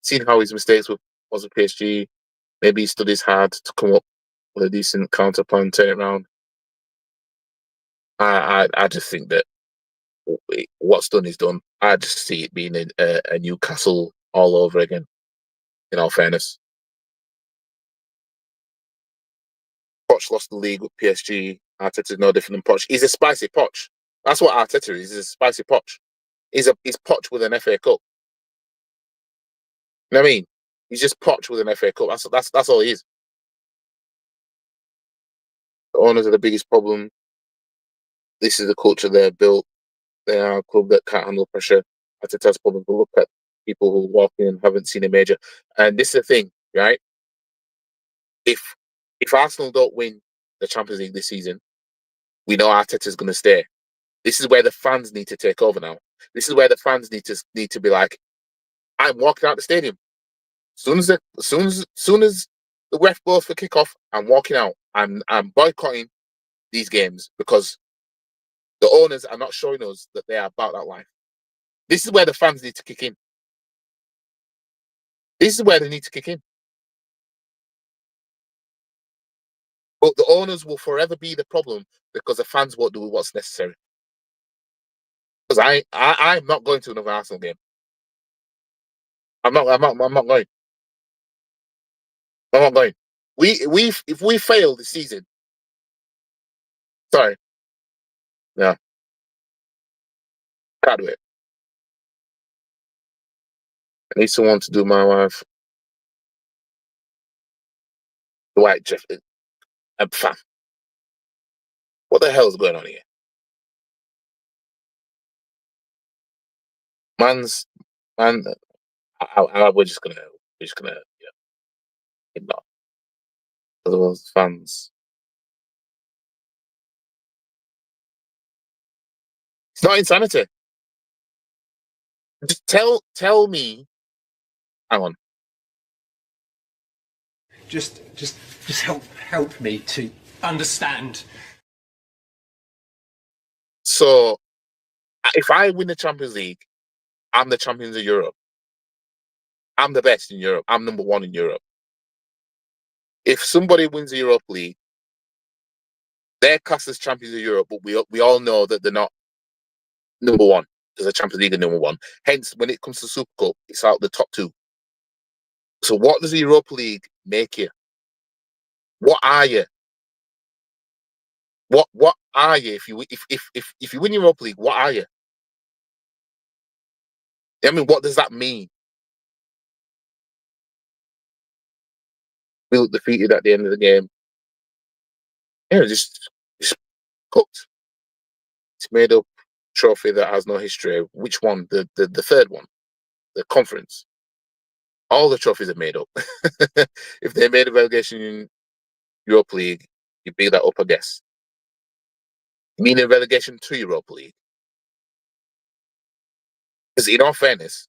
seen how his mistakes was with PSG. Maybe he studies hard to come up with a decent counter plan, turn it around. I just think that what's done is done. I just see it being a Newcastle all over again, in all fairness. Poch lost the league with PSG. Arteta's no different than Poch. He's a spicy Poch. That's what Arteta is. He's a spicy Poch. He's Poch with an FA Cup. You know what I mean? He's just Poch with an FA Cup. That's all he is. The owners are the biggest problem. This is the culture they've built. They are a club that can't handle pressure. Arteta's problem to look at people who walk in and haven't seen a major. And this is the thing, right? If Arsenal don't win the Champions League this season, we know Arteta's going to stay. This is where the fans need to take over now. This is where the fans need to be like, I'm walking out the stadium. Soon as the ref blows for kickoff, I'm walking out. I'm boycotting these games because the owners are not showing us that they are about that life. This is where the fans need to kick in. This is where they need to kick in. But the owners will forever be the problem because the fans won't do what's necessary. Because I'm not going to another Arsenal game. I'm not going. I'm not going. If we fail this season, sorry, no, can't do it. I need someone to do my wife. Dwight Jeff, fam. What the hell is going on here? Man, we're just gonna ignore those fans. It's not insanity. Just tell me. Hang on. Just help me to understand. So, if I win the Champions League, I'm the champions of Europe. I'm the best in Europe. I'm number one in Europe. If somebody wins the Europa League, they're classed as champions of Europe, but we all know that they're not number one because the Champions League are number one. Hence, when it comes to Super Cup, it's out the top two. So, what does the Europa League make you? What are you? What are you if you win Europa League? What are you? I mean, what does that mean? We look defeated at the end of the game. Yeah, just cooked. It's made up trophy that has no history. Which one? The third one, the conference. All the trophies are made up. If they made a relegation in Europa League, you beat that up, I guess. Meaning relegation to Europa League. Because in all fairness,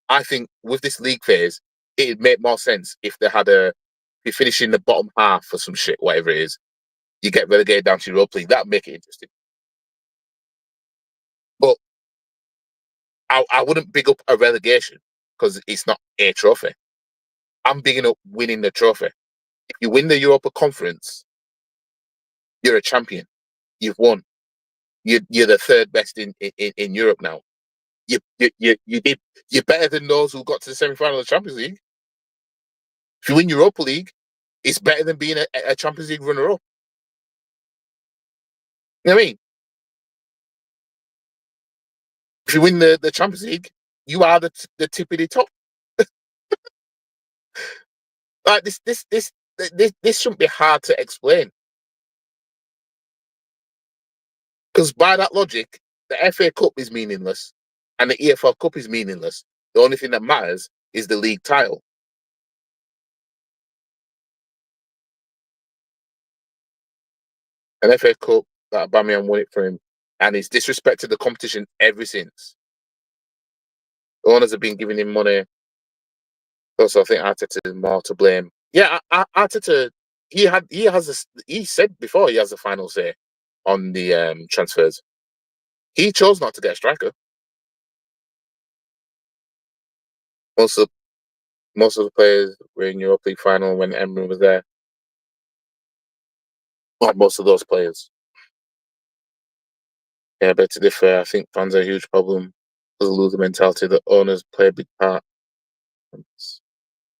I think with this league phase, it'd make more sense if they had you finish in the bottom half or some shit, whatever it is, you get relegated down to Europa League. That'd make it interesting. But I wouldn't big up a relegation because it's not a trophy. I'm bigging up winning the trophy. If you win the Europa Conference, you're a champion. You've won. You're the third best in Europe now. You're better than those who got to the semi-final of the Champions League. If you win Europa League, it's better than being a Champions League runner-up. You know what I mean? If you win the Champions League, you are the tippity top. Like this shouldn't be hard to explain. Because by that logic, the FA Cup is meaningless and the EFL Cup is meaningless. The only thing that matters is the league title. An FA Cup that Aubameyang won it for him, and he's disrespected the competition ever since. The owners have been giving him money. Also, I think Arteta is more to blame. Yeah, Arteta, he said before he has the final say on the transfers. He chose not to get a striker. Most of the players were in Europa League final when Emery was there. Not most of those players. Yeah, but to be fair, I think fans are a huge problem. Because of loser mentality, the owners play a big part.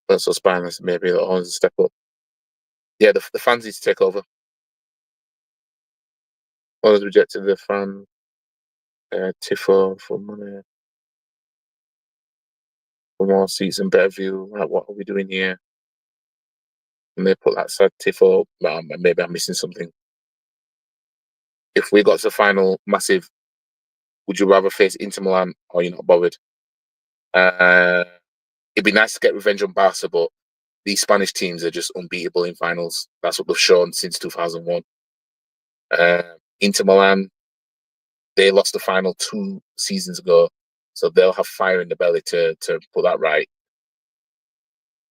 That's so spineless. Maybe the owners step up. Yeah, the fans need to take over. Owners rejected the fan tifo for money, for more seats and better view. Like, what are we doing here? And they put that sad tifo. Maybe I'm missing something. If we got to the final, massive. Would you rather face Inter Milan or you're not bothered? It'd be nice to get revenge on Barca, but these Spanish teams are just unbeatable in finals. That's what they've shown since 2001. Inter Milan, they lost the final 2 seasons ago, so they'll have fire in the belly to put that right.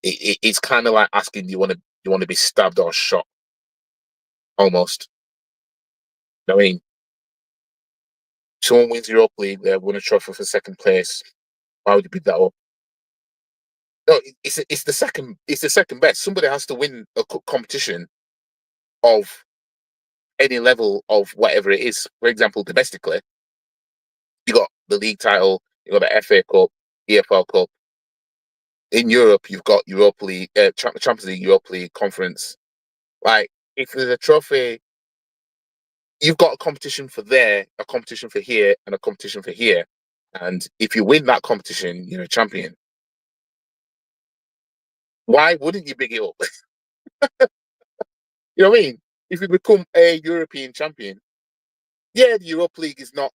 It's kind of like asking, do you want to be stabbed or shot? Almost. You know what I mean? Someone wins Europa League, they win a trophy for second place. Why would you beat that up? No, it's the second. It's the second best. Somebody has to win a competition of any level of whatever it is. For example, domestically, you got the league title, you got the FA Cup, EFL Cup. In Europe, you've got Europa League, Champions League, Europa League, Conference. Like, if there's a trophy, you've got a competition for there, a competition for here, and a competition for here. And if you win that competition, you're a champion. Why wouldn't you big it up? You know what I mean? If you become a European champion, yeah, the Europa League is not,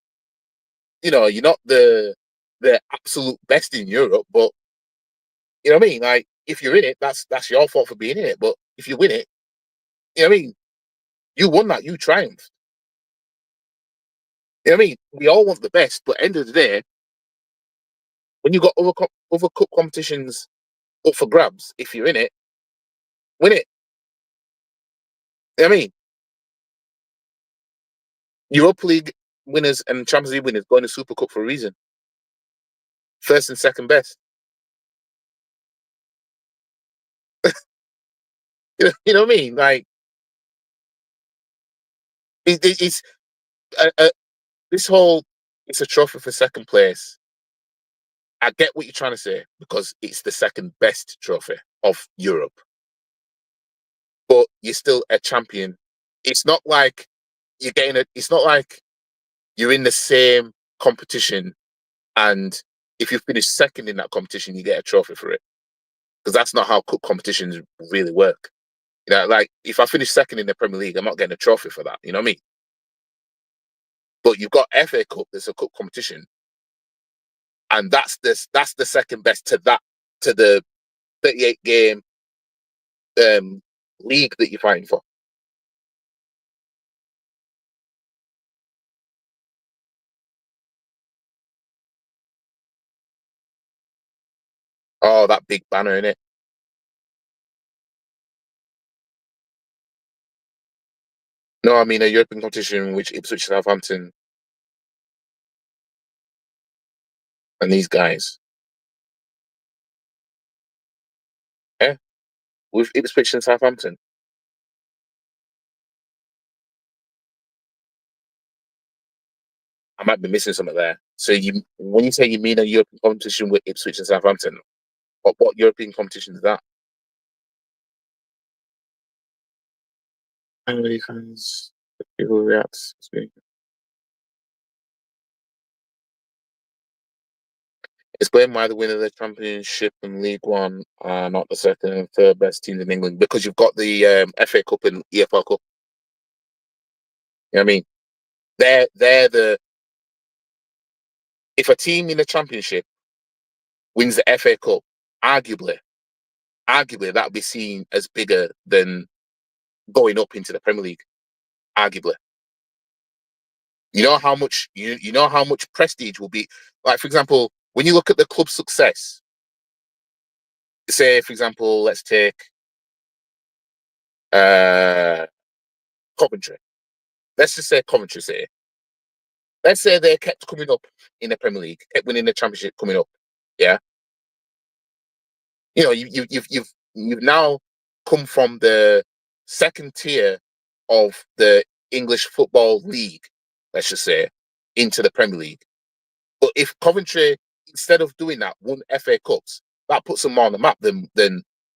you're not the absolute best in Europe, but you know what I mean? Like, if you're in it, that's your fault for being in it. But if you win it, you know what I mean? You won that, you triumphed. You know what I mean? We all want the best, but end of the day, when you got other cup competitions up for grabs, if you're in it, win it. You know what I mean? Europa League winners and Champions League winners going to Super Cup for a reason. First and second best. You know what I mean? Like, it's this whole, it's a trophy for second place. I get what you're trying to say because it's the second best trophy of Europe, but you're still a champion. It's not like you're getting it. It's not like you're in the same competition, and if you finish second in that competition, you get a trophy for it. Because that's not how cup competitions really work. Like, if I finish second in the Premier League, I'm not getting a trophy for that. You know what I mean? But you've got FA Cup. There's a cup competition, and that's the second best to the 38 game league that you're fighting for. Oh, that big banner in it. No, I mean a European competition in which Ipswich, Southampton, and these guys. Yeah, with Ipswich and Southampton. I might be missing something there. So when you say you mean a European competition with Ipswich and Southampton, what European competition is that? Family fans, people react. Explain why the winner of the Championship and League One are not the second and third best teams in England. Because you've got the FA Cup and EFL Cup. You know what I mean? They're the. If a team in the Championship wins the FA Cup, arguably that would be seen as bigger than going up into the Premier League. Arguably, you know how much you know how much prestige will be. Like, for example, when you look at the club's success, say for example, let's take Coventry. Let's just say Coventry City. Let's say they kept coming up in the Premier League, kept winning the Championship, coming up. Yeah, you know, you've now come from the second tier of the English Football League, let's just say, into the Premier League. But if Coventry, instead of doing that, won FA Cups, that puts them more on the map than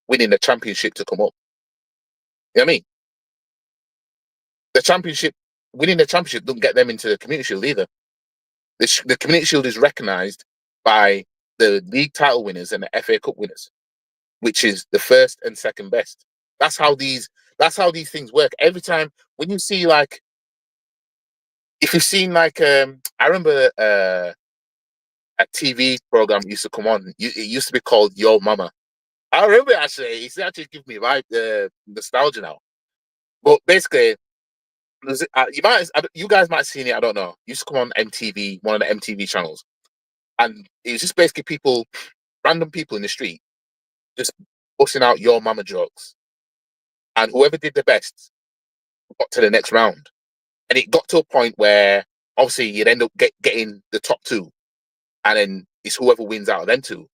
winning the Championship to come up. You know what I mean? The Championship, winning the Championship doesn't get them into the Community Shield either. The Community Shield is recognised by the league title winners and the FA Cup winners, which is the first and second best. That's how these things work. Every time when you see, like, if you've seen, like, I remember a TV program used to come on. It used to be called Yo Mama. I remember it, actually. It's actually giving me nostalgia now. But basically, you guys might have seen it. I don't know. It used to come on MTV, one of the MTV channels, and it was just basically people, random people in the street, just busting out Yo Mama jokes, and whoever did the best got to the next round. And it got to a point where obviously you'd end up getting the top two, and then it's whoever wins out of them two.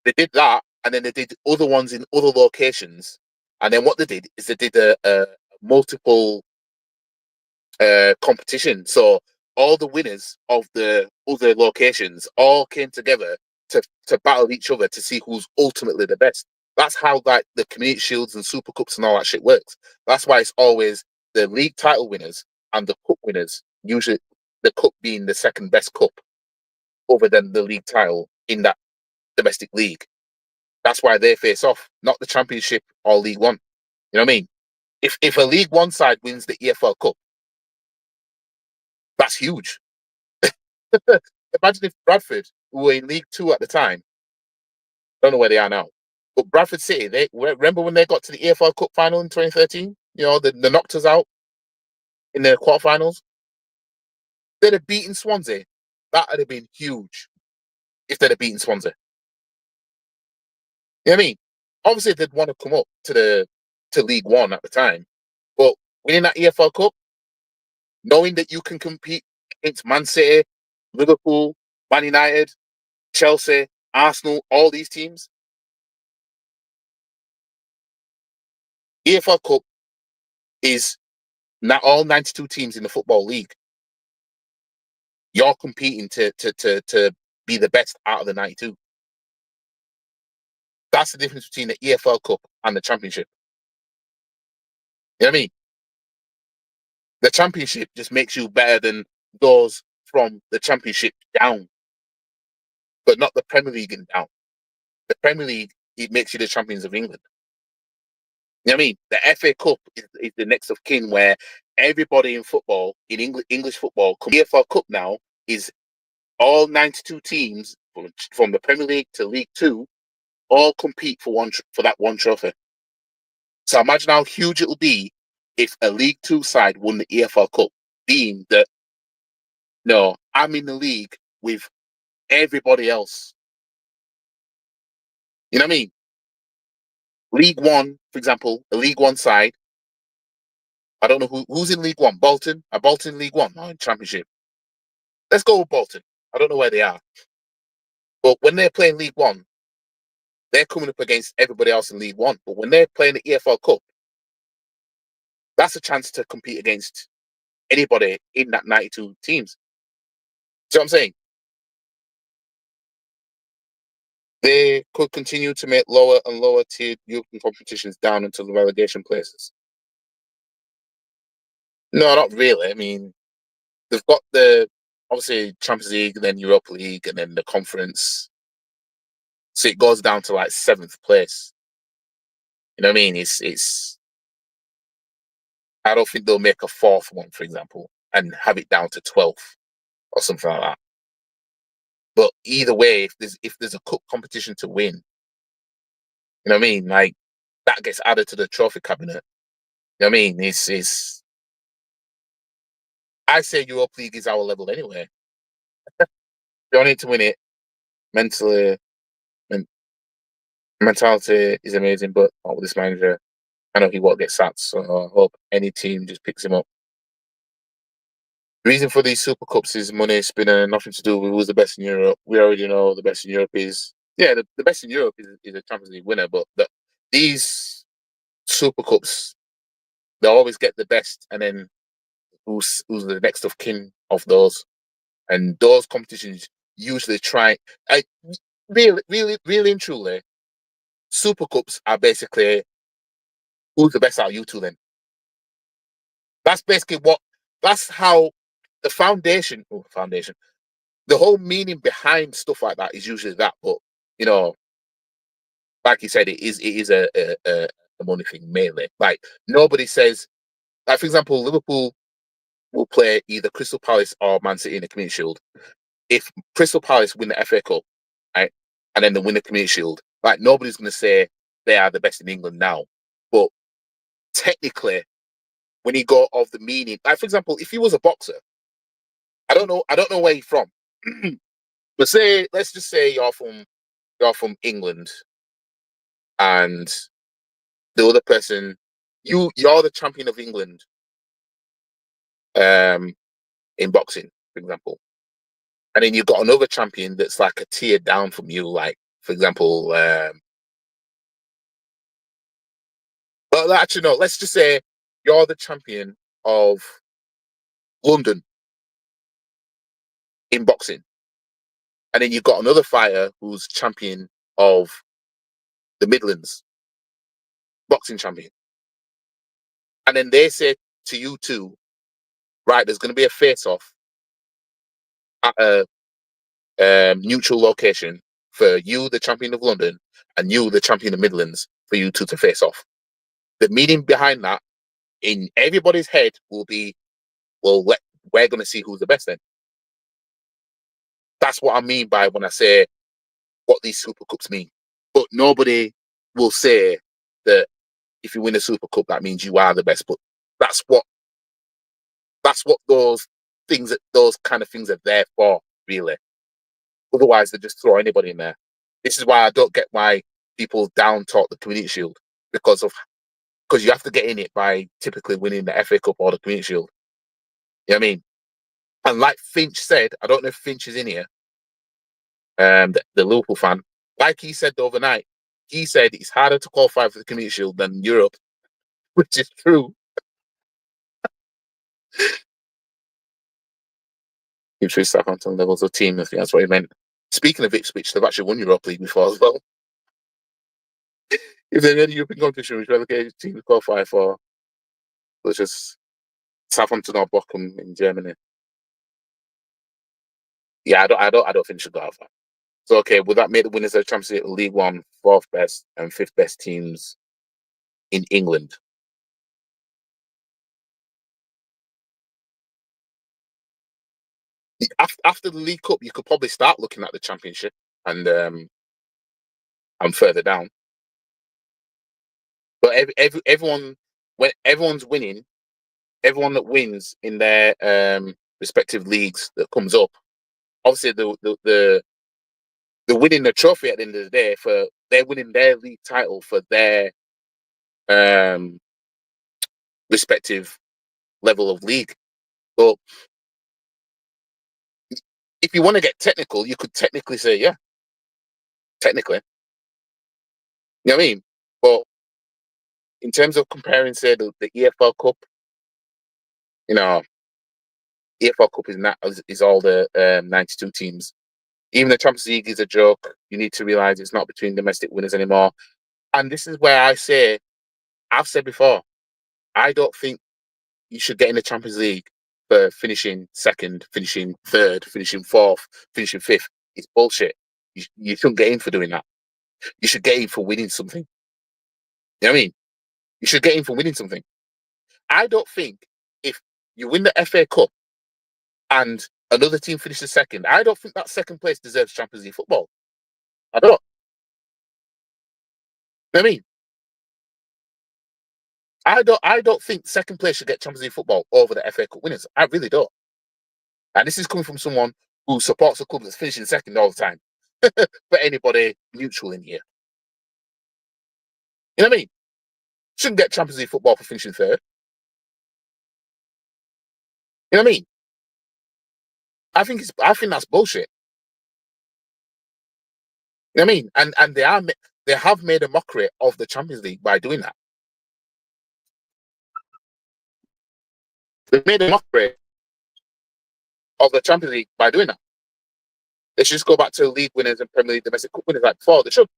They did that, and then they did other ones in other locations. And then what they did is they did a multiple competition. So all the winners of the other locations all came together to battle each other to see who's ultimately the best. That's how, like, the Community Shields and Super Cups and all that shit works. That's why it's always the league title winners and the cup winners, usually the cup being the second best cup other than the league title in that domestic league. That's why they face off, not the Championship or League One. You know what I mean? If a League One side wins the EFL Cup, that's huge. Imagine if Bradford, who were in League Two at the time, don't know where they are now, but Bradford City, they remember when they got to the EFL Cup final in 2013. You know, they knocked us out in the quarterfinals. They'd have beaten Swansea. That would have been huge if they'd have beaten Swansea. You know what I mean? Obviously, they'd want to come up to League One at the time, but winning that EFL Cup, knowing that you can compete against Man City, Liverpool, Man United, Chelsea, Arsenal, all these teams. EFL Cup is not all 92 teams in the Football League. You're competing to be the best out of the 92. That's the difference between the EFL Cup and the Championship. You know what I mean? The Championship just makes you better than those from the Championship down, but not the Premier League and down. The Premier League, it makes you the champions of England. You know what I mean? The FA Cup is the next of kin, where everybody in football, in English football, the EFL Cup now is all 92 teams from the Premier League to League Two, all compete for that one trophy. So imagine how huge it will be if a League Two side won the EFL Cup, being that, no, I'm in the league with everybody else. You know what I mean? League One, for example, a League One side. I don't know who's in League One. Bolton? Are Bolton League One? No, in Championship. Let's go with Bolton. I don't know where they are. But when they're playing League One, they're coming up against everybody else in League One. But when they're playing the EFL Cup, that's a chance to compete against anybody in that 92 teams. See what I'm saying? They could continue to make lower and lower tiered European competitions down into the relegation places. No, not really. I mean, they've got the obviously Champions League, and then Europa League, and then the conference. So it goes down to like 7th place. You know what I mean? It's. I don't think they'll make a 4th one, for example, and have it down to 12th or something like that. But either way, if there's a cup competition to win, you know what I mean? Like that gets added to the trophy cabinet. You know what I mean? It's. I say Europa League is our level anyway. You don't need to win it mentally. Mentality is amazing, but not with this manager. I know he won't get sacked, so I hope any team just picks him up. The reason for these Super Cups is money, spinner, nothing to do with who's the best in Europe. We already know the best in Europe is the best in Europe is a Champions League winner, but these Super Cups they always get the best, and then who's the next of kin of those, and those competitions usually try. Really and truly, Super Cups are basically who's the best out of you two then. That's basically that's how the foundation, the whole meaning behind stuff like that is usually that. But, you know, like you said, it is a money thing mainly. Like nobody says, like for example, Liverpool will play either Crystal Palace or Man City in the Community Shield. If Crystal Palace win the FA Cup, right, and then they win the Community Shield, like nobody's going to say they are the best in England now. But technically, when you go off the meaning, like for example, if he was a boxer, I don't know where you're from, but let's just say you're from England, and the other person, you're the champion of England, in boxing, for example, and then you've got another champion that's like a tier down from you, like for example, well actually no, let's just say you're the champion of London in boxing, and then you've got another fighter who's champion of the Midlands, boxing champion. And then they say to you two, right, there's going to be a face-off at a neutral location for you, the champion of London, and you, the champion of Midlands, for you two to face off. The meaning behind that in everybody's head will be, well, we're going to see who's the best then. That's what I mean by when I say what these Super Cups mean. But nobody will say that if you win a Super Cup, that means you are the best. But that's what those kind of things are there for, really. Otherwise, they just throw anybody in there. This is why I don't get why people down talk the Community Shield because you have to get in it by typically winning the FA Cup or the Community Shield. You know what I mean? And like Finch said, I don't know if Finch is in here, the Liverpool fan. Like he said the other night, he said it's harder to qualify for the Community Shield than Europe, which is true. Ipswich, Southampton levels of team. I think that's what he meant. Speaking of Ipswich, they've actually won Europa League before as well. If there's any European competition which relegated teams qualify for, such as Southampton or Bochum in Germany. Yeah, I don't think it should go out far. So okay, would that make the winners of the Champions League League One 4th best and 5th best teams in England? After the League Cup, you could probably start looking at the Championship and further down. But everyone, when everyone's winning, everyone that wins in their respective leagues that comes up, obviously they're winning the trophy at the end of the day they're winning their league title for their respective level of league. But if you want to get technical, you could technically say, yeah, technically. You know what I mean? But in terms of comparing, say, the EFL Cup, you know, EFL Cup is not is all the 92 teams. Even the Champions League is a joke. You need to realize it's not between domestic winners anymore. And this is where I say, I've said before, I don't think you should get in the Champions League for finishing second, finishing third, finishing fourth, finishing fifth. It's bullshit. You shouldn't get in for doing that. You should get in for winning something. You know what I mean? You should get in for winning something. I don't think if you win the FA Cup and another team finishes second, I don't think that second place deserves Champions League football. I don't. You know what I mean? I don't think second place should get Champions League football over the FA Cup winners. I really don't. And this is coming from someone who supports a club that's finishing second all the time. For anybody neutral in here. You know what I mean? Shouldn't get Champions League football for finishing third. You know what I mean? I think that's bullshit. You know what I mean? And they have made a mockery of the Champions League by doing that. They made a mockery of the Champions League by doing that. They should just go back to league winners and Premier League domestic cup winners like before. They should.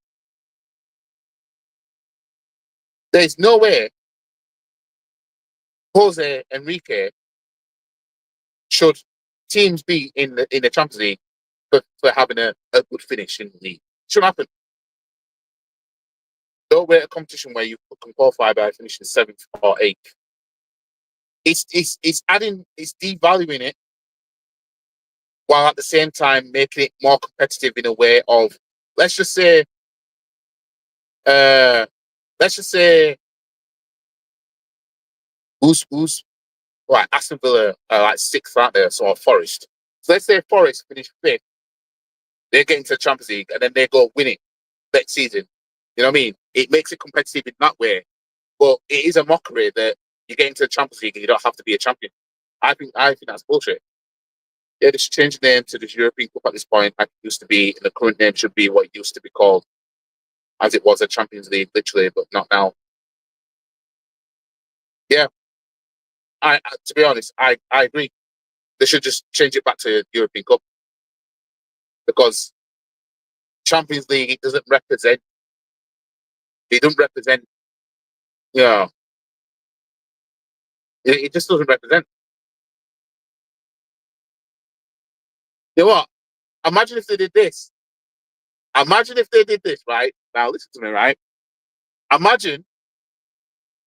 There's no way Jose Enrique should teams be in the Champions League for having a good finish in the league. Shouldn't happen. Don't wait a competition where you can qualify by finishing seventh or eighth. It's devaluing it while at the same time making it more competitive in a way of let's just say who's like Aston Villa are like sixth, aren't they? So Forest. So let's say Forest finish fifth, they get into the Champions League and then they go win it next season. You know what I mean? It makes it competitive in that way. But it is a mockery that you get into the Champions League and you don't have to be a champion. I think that's bullshit. Yeah, they should change the name to the European Cup at this point, like it used to be, and the current name should be what it used to be called, as it was a Champions League, literally, but not now. Yeah, to be honest, I agree. They should just change it back to European Cup because Champions League it doesn't represent. It doesn't represent. You know, it just doesn't represent. You know what? Imagine if they did this. Imagine if they did this, right? Now listen to me, right? Imagine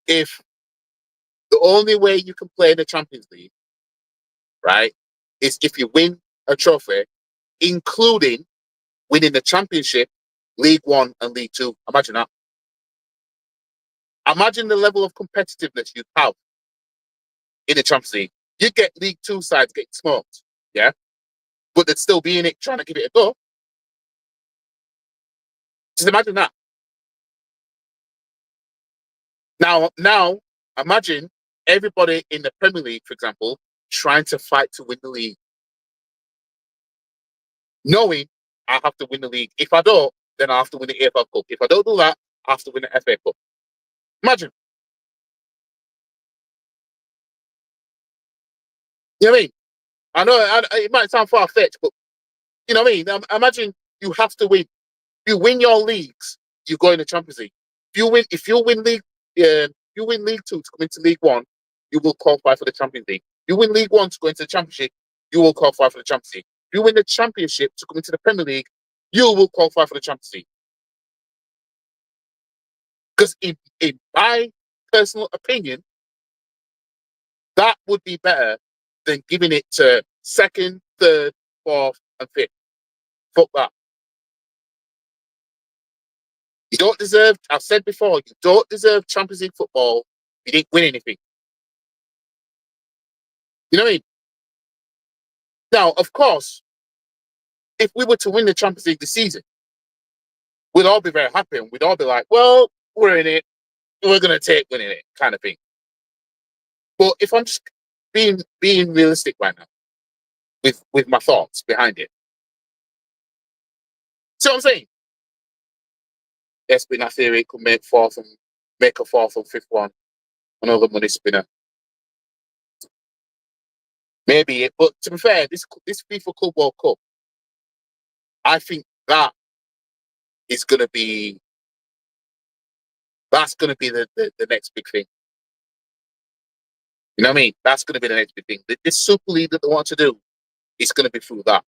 if the only way you can play in the Champions League, right, is if you win a trophy, including winning the Championship, League One, and League Two. Imagine that. Imagine the level of competitiveness you have in the Champions League. You get League Two sides getting smoked, yeah, but they'd still be in it trying to give it a go. Just imagine that. Now, imagine everybody in the Premier League, for example, trying to fight to win the league, knowing I have to win the league. If I don't, then I have to win the AFL Cup. If I don't do that, I have to win the FA Cup. Imagine. You know what I mean? I know it might sound far fetched, but you know what I mean. Imagine you have to win. If you win your leagues, you go in the Champions League. If you win League Two to come into League One, you will qualify for the Champions League. You win League One to go into the Championship, you will qualify for the Champions League. If you win the Championship to come into the Premier League, you will qualify for the Champions League. Because in my personal opinion, that would be better than giving it to second, third, fourth, and fifth. Fuck that. You don't deserve, I've said before, you don't deserve Champions League football if you didn't win anything. You know what I mean? Now, of course, if we were to win the Champions League this season, we'd all be very happy and we'd all be like, well, we're in it. We're going to take winning it kind of thing. But if I'm just being realistic right now with my thoughts behind it. See what I'm saying? Let's spin that theory. It could make a fourth and fifth one. Another money spinner. Maybe, but to be fair, this FIFA Club World Cup, I think that is going to be the next big thing. You know what I mean? That's going to be the next big thing. This Super League that they want to do is going to be through that.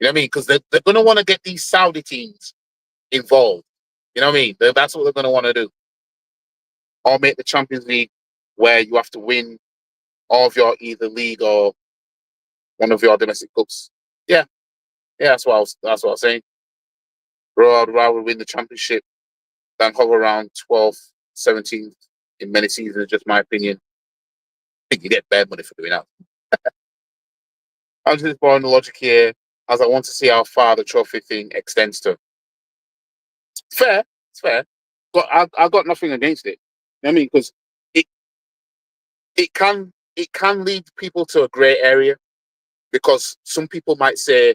You know what I mean? Because they're going to want to get these Saudi teams involved. You know what I mean? That's what they're going to want to do. Or make the Champions League where you have to win all of your either league or one of your domestic cups. Yeah, that's what I was saying. Bro, I'd rather win the championship than hover around 12th, 17th in many seasons. Just my opinion. I think you get bad money for doing that. I'm just exploring the logic here, as I want to see how far the trophy thing extends to. Fair, it's fair, but I got nothing against it. You know what I mean, because it can lead people to a grey area, because some people might say,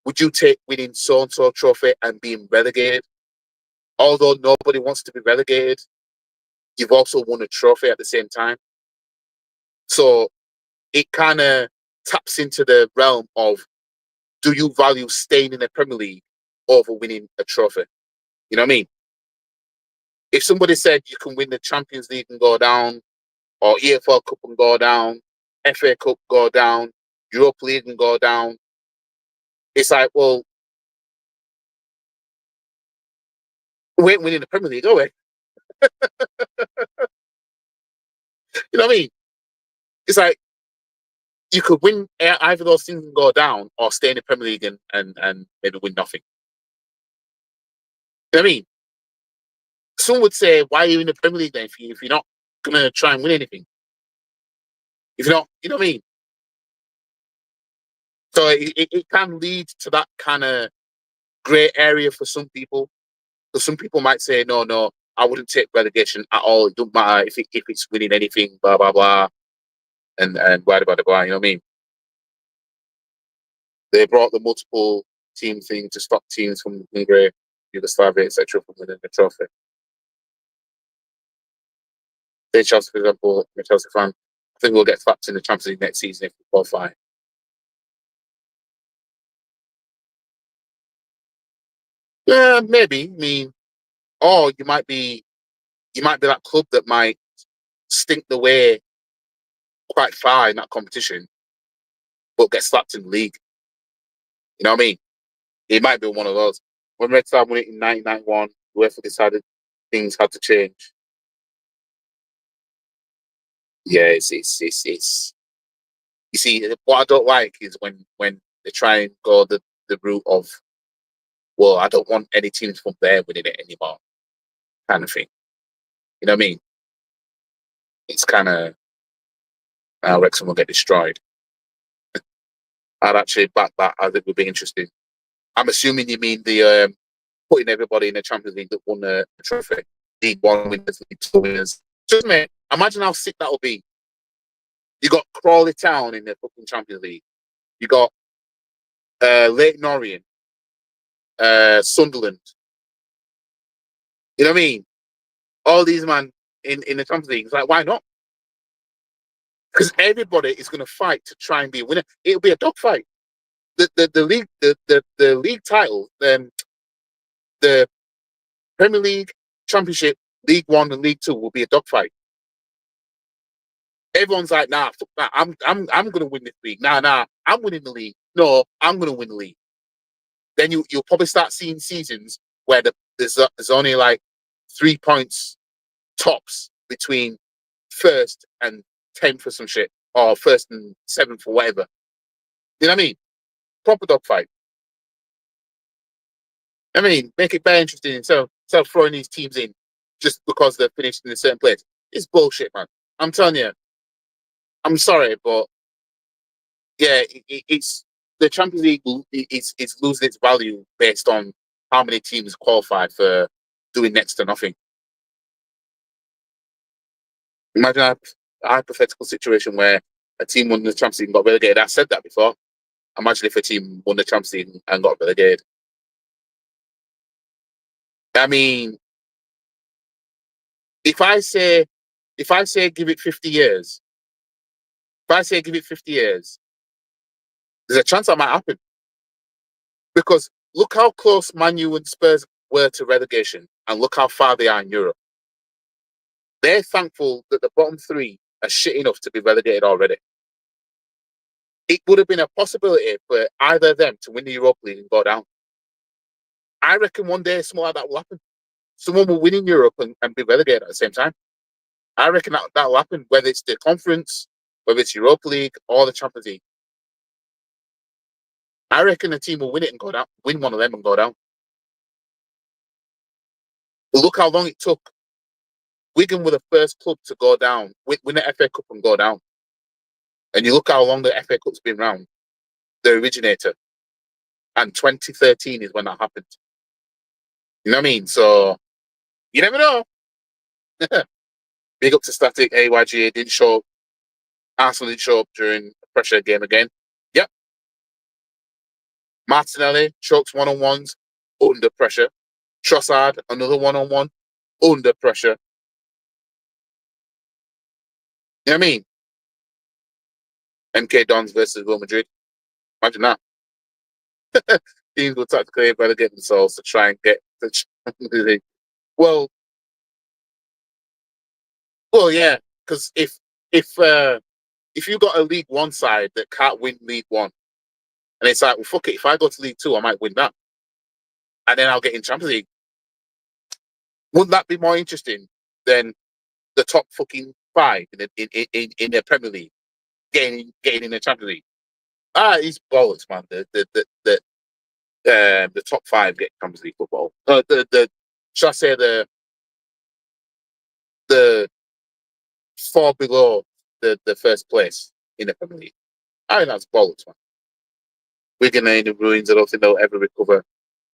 would you take winning so and so trophy and being relegated? Although nobody wants to be relegated, you've also won a trophy at the same time. So it kind of taps into the realm of, do you value staying in the Premier League over winning a trophy? You know what I mean? If somebody said you can win the Champions League and go down, or EFL Cup and go down, FA Cup go down, Europa League and go down, it's like, well, we ain't winning the Premier League, are we? You know what I mean? It's like, you could win either of those things and go down, or stay in the Premier League and maybe win nothing. You know what I mean? Some would say, why are you in the Premier League then if you're not going to try and win anything? If you're not, you know what I mean? So it can lead to that kind of grey area for some people. So some people might say, no, I wouldn't take relegation at all. It don't matter if it's winning anything, blah, blah, blah, and blah, blah, blah, you know what I mean? They brought the multiple team thing to stop teams from Hungary, Yugoslavia, etc. from winning the trophy. Say Chelsea, for example, I'm a Chelsea fan, I think we'll get slapped in the Champions League next season if we qualify. Yeah, maybe. I mean, or you might be that club that might stink the way quite far in that competition, but get slapped in the league. You know what I mean? It might be one of those. When Red Star won it in 1991, UEFA decided things had to change. Yeah, it's you see, what I don't like is when they try and go the route of, well, I don't want any teams from there winning it anymore, kind of thing. You know what I mean? It's kind of, Wrexham will get destroyed. I'd actually back that. I think it would be interesting. I'm assuming you mean the putting everybody in the Champions League that won the trophy, League One winners, League Two winners. Just mate, imagine how sick that would be. You got Crawley Town in the fucking Champions League. You got Leyton Orient, Sunderland. You know what I mean? All these man in the Champions League. It's like, why not? Because everybody is going to fight to try and be a winner. It'll be a dogfight. The league the league title, the Premier League, Championship, League One, and League Two will be a dogfight. Everyone's like, nah, fuck that. I'm gonna win this league. Nah, I'm winning the league. No, I'm gonna win the league. Then you'll probably start seeing seasons where there's only like 3 points tops between first and 10th for some shit, or first and 7th or whatever. You know what I mean? Proper dogfight. I mean, make it very interesting instead of throwing these teams in just because they're finished in a certain place. It's bullshit, man. I'm telling you. I'm sorry, but yeah, it's the Champions League. It's losing its value based on how many teams qualify for doing next to nothing. Imagine a hypothetical situation where a team won the Champions League and got relegated. I said that before. Imagine if a team won the Champions League and got relegated. I mean, If I say give it 50 years, there's a chance that might happen. Because look how close Man U and Spurs were to relegation, and look how far they are in Europe. They're thankful that the bottom three are shit enough to be relegated already. It would have been a possibility for either of them to win the Europa League and go down. I reckon one day something like that will happen. Someone will win in Europe and be relegated at the same time. I reckon that'll happen, whether it's the conference, whether it's Europa League or the Champions League. I reckon a team will win it and go down, win one of them and go down. But look how long it took. Wigan were the first club to go down, win the FA Cup and go down. And you look how long the FA Cup's been around, the originator. And 2013 is when that happened. You know what I mean? So, you never know. Big up to Static, AYG didn't show up. Arsenal didn't show up during the pressure game again. Yep. Martinelli chokes one-on-ones under pressure. Trossard, another one-on-one under pressure. You know what I mean? MK Dons versus Real Madrid. Imagine that. Teams will tactically relegate themselves to try and get the Champions League. Well, yeah, because if you got a League One side that can't win League One, and it's like, well, fuck it, if I go to League Two, I might win that, and then I'll get in Champions League. Wouldn't that be more interesting than the top fucking five in the Premier League getting in the Champions League? He's bollocks, man. The top five get Champions League football. Shall I say the four below the first place in the Premier League? I think that's bollocks, man. Wigan are in the ruins. I don't think they'll ever recover.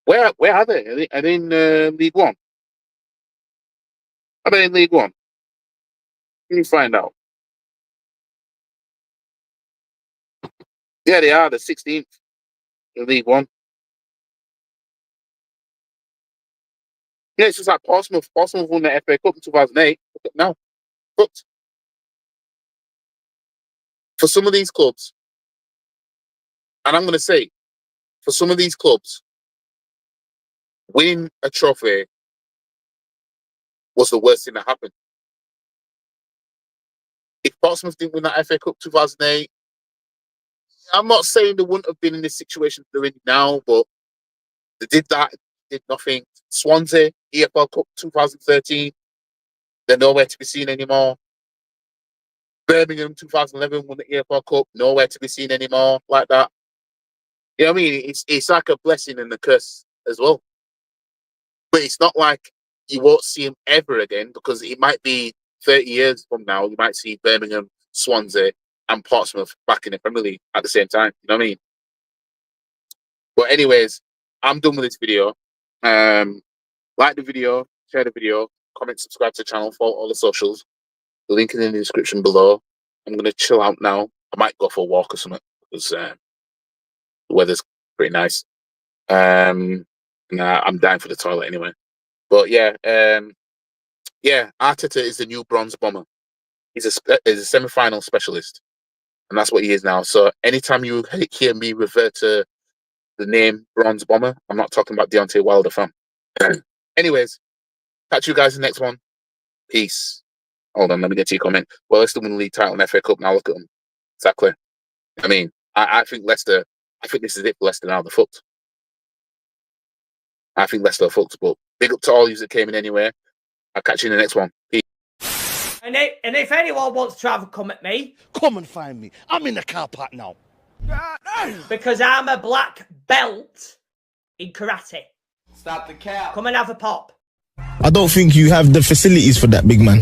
Where are they? Are they in League One? Are they in League One? Let me find out. Yeah, they are the 16th in League One. Yeah, it's just like Portsmouth. Portsmouth won the FA Cup in 2008. Now, but for some of these clubs, and I'm going to say, for some of these clubs, winning a trophy was the worst thing that happened. If Portsmouth didn't win that FA Cup 2008, I'm not saying they wouldn't have been in this situation they're in now, but they did that, did nothing. Swansea, EFL Cup 2013, they're nowhere to be seen anymore. Birmingham 2011 won the EFL Cup, nowhere to be seen anymore like that. You know what I mean? It's like a blessing and a curse as well. But it's not like you won't see him ever again, because it might be 30 years from now, you might see Birmingham, Swansea, and Portsmouth back in the Premier League at the same time. You know what I mean? But anyways, I'm done with this video. Like the video, share the video, comment, subscribe to the channel, follow all the socials. The link is in the description below. I'm going to chill out now. I might go for a walk or something, because the weather's pretty nice. I'm dying for the toilet anyway. But yeah, Arteta is the new bronze bomber. He's a semi-final specialist, and that's what he is now. So anytime you hear me refer to the name bronze bomber, I'm not talking about Deontay Wilder, fam. Anyways, catch you guys in the next one. Peace. Hold on, let me get to your comment. Well, Leicester won the league title and FA Cup. Now look at them. Exactly. I mean, I think Leicester. I think this is it for Leicester now. They're fucked. I think Leicester are fucked. But big up to all you that came in anyway. I'll catch you in the next one. Peace. And if anyone wants to have a come at me, come and find me. I'm in the car park now. Because I'm a black belt in karate. Stop the cap. Come and have a pop. I don't think you have the facilities for that, big man.